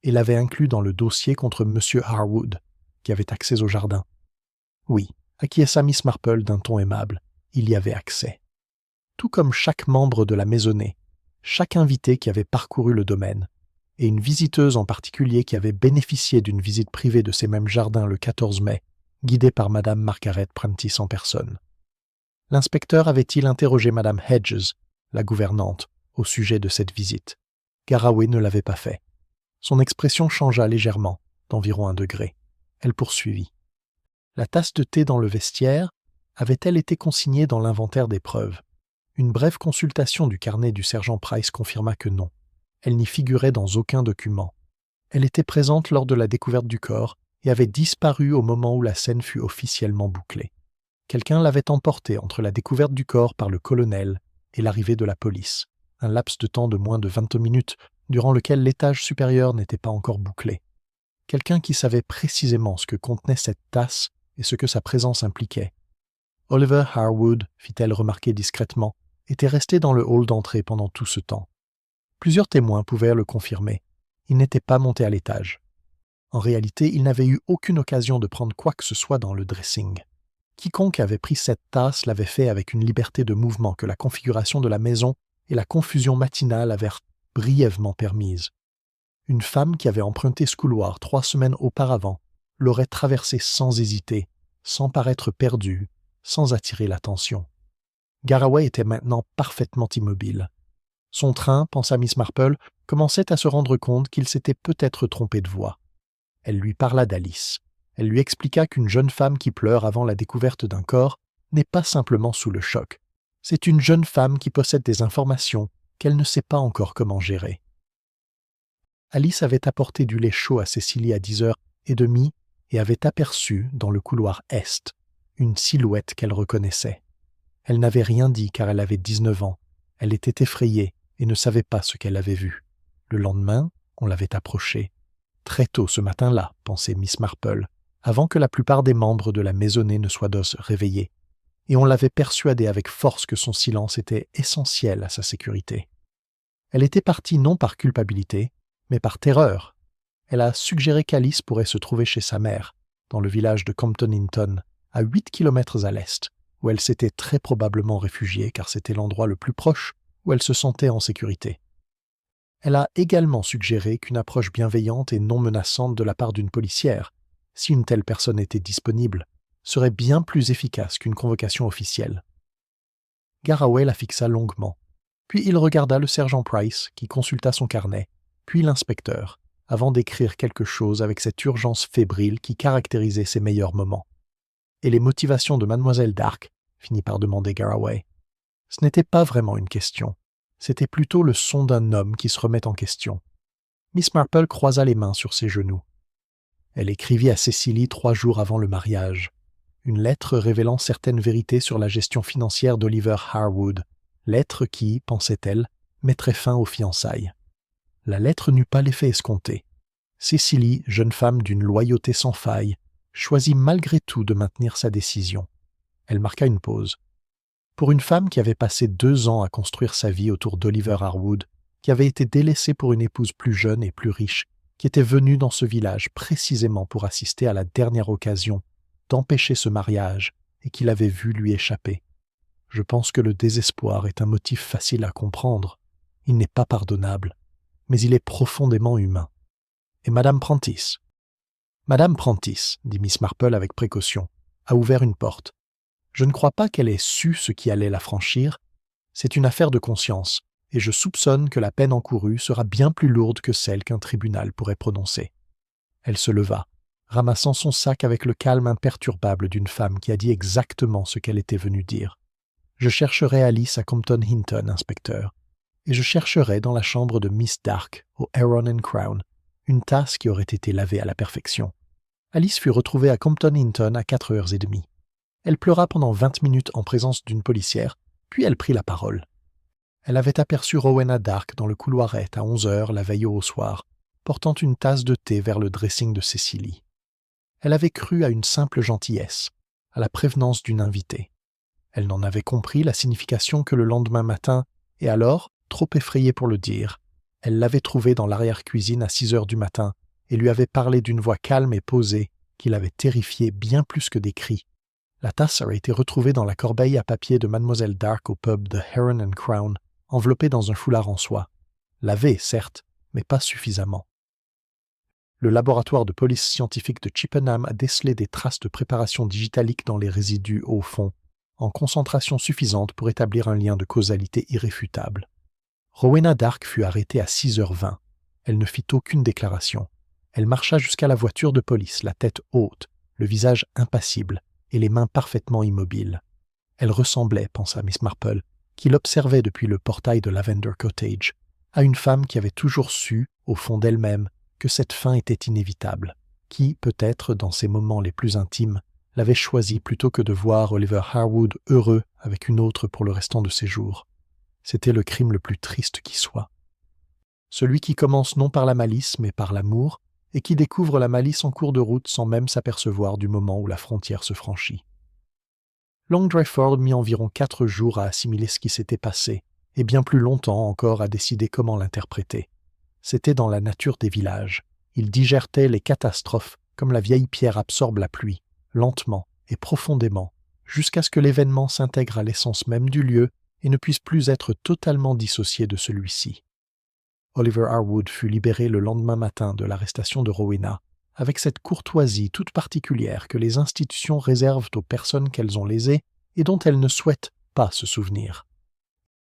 Et l'avait inclus dans le dossier contre M. Harwood, qui avait accès au jardin? Oui, acquiesça Miss Marple d'un ton aimable. Il y avait accès. Tout comme chaque membre de la maisonnée, chaque invité qui avait parcouru le domaine, et une visiteuse en particulier qui avait bénéficié d'une visite privée de ces mêmes jardins le 14 mai, guidée par Madame Margaret Prentice en personne. L'inspecteur avait-il interrogé Madame Hedges, la gouvernante, au sujet de cette visite? Garraway ne l'avait pas fait. Son expression changea légèrement, d'environ 1 degré. Elle poursuivit. La tasse de thé dans le vestiaire avait-elle été consignée dans l'inventaire des preuves? Une brève consultation du carnet du sergent Price confirma que non. Elle n'y figurait dans aucun document. Elle était présente lors de la découverte du corps et avait disparu au moment où la scène fut officiellement bouclée. Quelqu'un l'avait emportée entre la découverte du corps par le colonel et l'arrivée de la police, un laps de temps de moins de 20 minutes durant lequel l'étage supérieur n'était pas encore bouclé. Quelqu'un qui savait précisément ce que contenait cette tasse et ce que sa présence impliquait. Oliver Harwood, fit-elle remarquer discrètement, était resté dans le hall d'entrée pendant tout ce temps. Plusieurs témoins pouvaient le confirmer. Il n'était pas monté à l'étage. En réalité, il n'avait eu aucune occasion de prendre quoi que ce soit dans le dressing. Quiconque avait pris cette tasse l'avait fait avec une liberté de mouvement que la configuration de la maison et la confusion matinale avaient brièvement permise. Une femme qui avait emprunté ce couloir 3 semaines auparavant l'aurait traversé sans hésiter, sans paraître perdue, sans attirer l'attention. Garraway était maintenant parfaitement immobile. Son train, pensa Miss Marple, commençait à se rendre compte qu'il s'était peut-être trompé de voie. Elle lui parla d'Alice. Elle lui expliqua qu'une jeune femme qui pleure avant la découverte d'un corps n'est pas simplement sous le choc. C'est une jeune femme qui possède des informations qu'elle ne sait pas encore comment gérer. Alice avait apporté du lait chaud à Cécilie à 10h30 et avait aperçu, dans le couloir Est, une silhouette qu'elle reconnaissait. Elle n'avait rien dit car elle avait 19 ans. Elle était effrayée et ne savait pas ce qu'elle avait vu. Le lendemain, on l'avait approchée. Très tôt ce matin-là, pensait Miss Marple, avant que la plupart des membres de la maisonnée ne soient d'os réveillés, et on l'avait persuadée avec force que son silence était essentiel à sa sécurité. Elle était partie non par culpabilité, mais par terreur. Elle a suggéré qu'Alice pourrait se trouver chez sa mère, dans le village de Compton Hinton, à 8 kilomètres à l'est, où elle s'était très probablement réfugiée car c'était l'endroit le plus proche où elle se sentait en sécurité. Elle a également suggéré qu'une approche bienveillante et non menaçante de la part d'une policière, si une telle personne était disponible, serait bien plus efficace qu'une convocation officielle. Garraway la fixa longuement, puis il regarda le sergent Price qui consulta son carnet, puis l'inspecteur, avant d'écrire quelque chose avec cette urgence fébrile qui caractérisait ses meilleurs moments. Et les motivations de Mademoiselle Dark, finit par demander Garraway. Ce n'était pas vraiment une question. C'était plutôt le son d'un homme qui se remet en question. Miss Marple croisa les mains sur ses genoux. Elle écrivit à Cécilie 3 jours avant le mariage. Une lettre révélant certaines vérités sur la gestion financière d'Oliver Harwood. Lettre qui, pensait-elle, mettrait fin aux fiançailles. La lettre n'eut pas l'effet escompté. Cécilie, jeune femme d'une loyauté sans faille, choisit malgré tout de maintenir sa décision. Elle marqua une pause. Pour une femme qui avait passé 2 ans à construire sa vie autour d'Oliver Harwood, qui avait été délaissée pour une épouse plus jeune et plus riche, qui était venue dans ce village précisément pour assister à la dernière occasion d'empêcher ce mariage et qu'il avait vu lui échapper. Je pense que le désespoir est un motif facile à comprendre. Il n'est pas pardonnable, mais il est profondément humain. Et Madame Prentice? Madame Prentice, dit Miss Marple avec précaution, a ouvert une porte. Je ne crois pas qu'elle ait su ce qui allait la franchir. C'est une affaire de conscience, et je soupçonne que la peine encourue sera bien plus lourde que celle qu'un tribunal pourrait prononcer. Elle se leva, ramassant son sac avec le calme imperturbable d'une femme qui a dit exactement ce qu'elle était venue dire. « Je chercherai Alice à Compton Hinton, inspecteur, et je chercherai dans la chambre de Miss Dark, au Heron and Crown, une tasse qui aurait été lavée à la perfection. Alice fut retrouvée à Compton Hinton à 4h30. Elle pleura pendant 20 minutes en présence d'une policière, puis elle prit la parole. Elle avait aperçu Rowena Dark dans le couloirette à 11h la veille au soir, portant une tasse de thé vers le dressing de Cecily. Elle avait cru à une simple gentillesse, à la prévenance d'une invitée. Elle n'en avait compris la signification que le lendemain matin, et alors, trop effrayée pour le dire, elle l'avait trouvée dans l'arrière-cuisine à 6h du matin et lui avait parlé d'une voix calme et posée qui l'avait terrifiée bien plus que des cris. La tasse aurait été retrouvée dans la corbeille à papier de Mademoiselle Dark au pub de Heron and Crown, enveloppée dans un foulard en soie. Lavée, certes, mais pas suffisamment. Le laboratoire de police scientifique de Chippenham a décelé des traces de préparation digitalique dans les résidus au fond, en concentration suffisante pour établir un lien de causalité irréfutable. Rowena Dark fut arrêtée à 6h20. Elle ne fit aucune déclaration. Elle marcha jusqu'à la voiture de police, la tête haute, le visage impassible et les mains parfaitement immobiles. Elle ressemblait, pensa Miss Marple, qui l'observait depuis le portail de Lavender Cottage, à une femme qui avait toujours su, au fond d'elle-même, que cette fin était inévitable, qui, peut-être dans ses moments les plus intimes, l'avait choisi plutôt que de voir Oliver Harwood heureux avec une autre pour le restant de ses jours. C'était le crime le plus triste qui soit. Celui qui commence non par la malice, mais par l'amour, et qui découvre la malice en cours de route sans même s'apercevoir du moment où la frontière se franchit. Long Dreyford mit environ 4 jours à assimiler ce qui s'était passé, et bien plus longtemps encore à décider comment l'interpréter. C'était dans la nature des villages. Il digérait les catastrophes comme la vieille pierre absorbe la pluie, lentement et profondément, jusqu'à ce que l'événement s'intègre à l'essence même du lieu et ne puisse plus être totalement dissocié de celui-ci. Oliver Harwood fut libéré le lendemain matin de l'arrestation de Rowena, avec cette courtoisie toute particulière que les institutions réservent aux personnes qu'elles ont lésées et dont elles ne souhaitent pas se souvenir.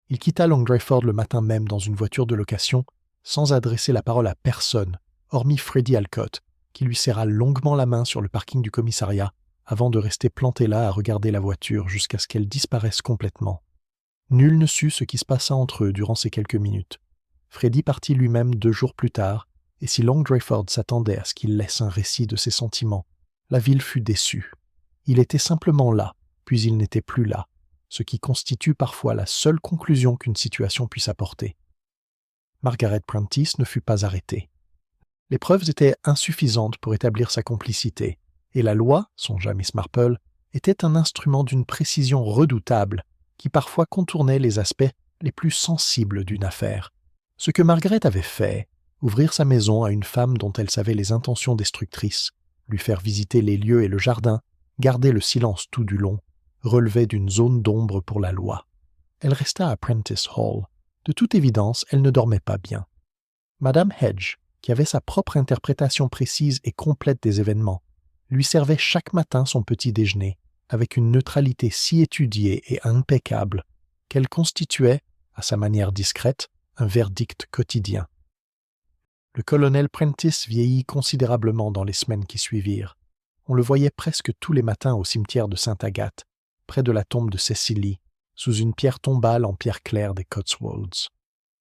Il quitta Long Dreyford le matin même dans une voiture de location, sans adresser la parole à personne, hormis Freddie Alcott, qui lui serra longuement la main sur le parking du commissariat, avant de rester planté là à regarder la voiture jusqu'à ce qu'elle disparaisse complètement. Nul ne sut ce qui se passa entre eux durant ces quelques minutes. Freddie partit lui-même 2 jours plus tard, et si Long Dreyford s'attendait à ce qu'il laisse un récit de ses sentiments, la ville fut déçue. Il était simplement là, puis il n'était plus là, ce qui constitue parfois la seule conclusion qu'une situation puisse apporter. Margaret Prentice ne fut pas arrêtée. Les preuves étaient insuffisantes pour établir sa complicité, et la loi, songea Miss Marple, était un instrument d'une précision redoutable qui parfois contournait les aspects les plus sensibles d'une affaire. Ce que Margaret avait fait, ouvrir sa maison à une femme dont elle savait les intentions destructrices, lui faire visiter les lieux et le jardin, garder le silence tout du long, relevait d'une zone d'ombre pour la loi. Elle resta à Prentice Hall. De toute évidence, elle ne dormait pas bien. Madame Hedge, qui avait sa propre interprétation précise et complète des événements, lui servait chaque matin son petit déjeuner, avec une neutralité si étudiée et impeccable qu'elle constituait, à sa manière discrète, un verdict quotidien. Le colonel Prentice vieillit considérablement dans les semaines qui suivirent. On le voyait presque tous les matins au cimetière de Sainte-Agathe, près de la tombe de Cecily, sous une pierre tombale en pierre claire des Cotswolds.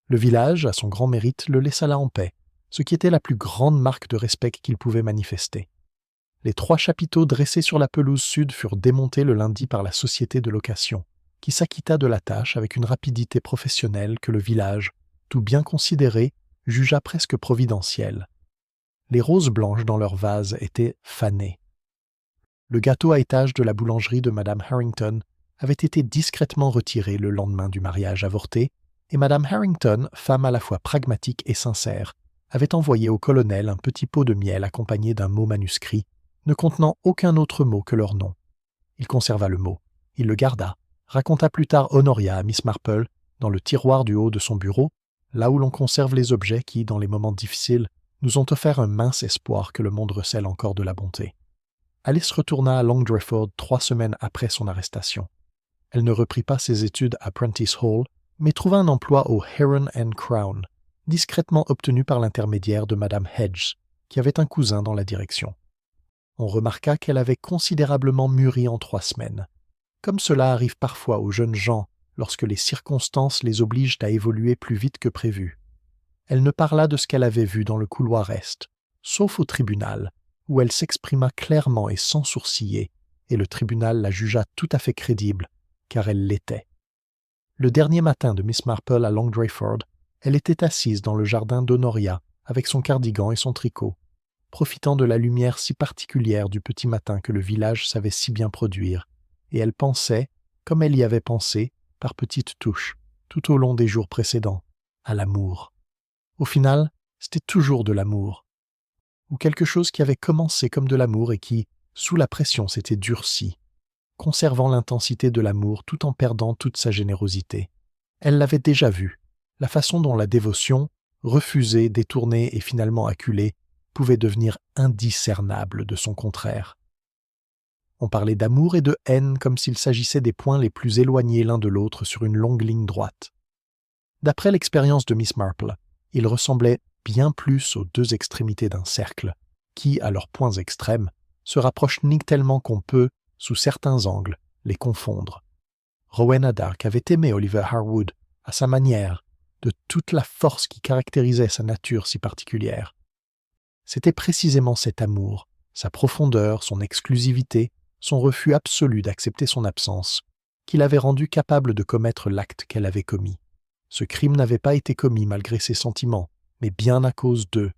Le village, à son grand mérite, le laissa là en paix, ce qui était la plus grande marque de respect qu'il pouvait manifester. Les 3 chapiteaux dressés sur la pelouse sud furent démontés le lundi par la société de location, qui s'acquitta de la tâche avec une rapidité professionnelle que le village, tout bien considéré, jugea presque providentielle. Les roses blanches dans leurs vases étaient fanées. Le gâteau à étage de la boulangerie de Madame Harrington avait été discrètement retiré le lendemain du mariage avorté, et Madame Harrington, femme à la fois pragmatique et sincère, avait envoyé au colonel un petit pot de miel accompagné d'un mot manuscrit, ne contenant aucun autre mot que leur nom. Il conserva le mot, il le garda, raconta plus tard Honoria à Miss Marple, dans le tiroir du haut de son bureau, là où l'on conserve les objets qui, dans les moments difficiles, nous ont offert un mince espoir que le monde recèle encore de la bonté. Alice retourna à Long Dreyford 3 semaines après son arrestation. Elle ne reprit pas ses études à Prentice Hall, mais trouva un emploi au Heron and Crown, discrètement obtenu par l'intermédiaire de Madame Hedge, qui avait un cousin dans la direction. On remarqua qu'elle avait considérablement mûri en 3 semaines. comme cela arrive parfois aux jeunes gens lorsque les circonstances les obligent à évoluer plus vite que prévu. Elle ne parla de ce qu'elle avait vu dans le couloir est, sauf au tribunal, où elle s'exprima clairement et sans sourciller, et le tribunal la jugea tout à fait crédible, car elle l'était. Le dernier matin de Miss Marple à Long Drayford, elle était assise dans le jardin d'Honoria, avec son cardigan et son tricot, profitant de la lumière si particulière du petit matin que le village savait si bien produire, et elle pensait, comme elle y avait pensé, par petites touches, tout au long des jours précédents, à l'amour. Au final, c'était toujours de l'amour, ou quelque chose qui avait commencé comme de l'amour et qui, sous la pression, s'était durci, conservant l'intensité de l'amour tout en perdant toute sa générosité. Elle l'avait déjà vu, la façon dont la dévotion, refusée, détournée et finalement acculée, pouvait devenir indiscernable de son contraire. On parlait d'amour et de haine comme s'il s'agissait des points les plus éloignés l'un de l'autre sur une longue ligne droite. D'après l'expérience de Miss Marple, ils ressemblaient bien plus aux deux extrémités d'un cercle, qui, à leurs points extrêmes, se rapprochent ni tellement qu'on peut, sous certains angles, les confondre. Rowena Dark avait aimé Oliver Harwood, à sa manière, de toute la force qui caractérisait sa nature si particulière. C'était précisément cet amour, sa profondeur, son exclusivité, son refus absolu d'accepter son absence, qui l'avait rendu capable de commettre l'acte qu'elle avait commis. Ce crime n'avait pas été commis malgré ses sentiments, mais bien à cause d'eux,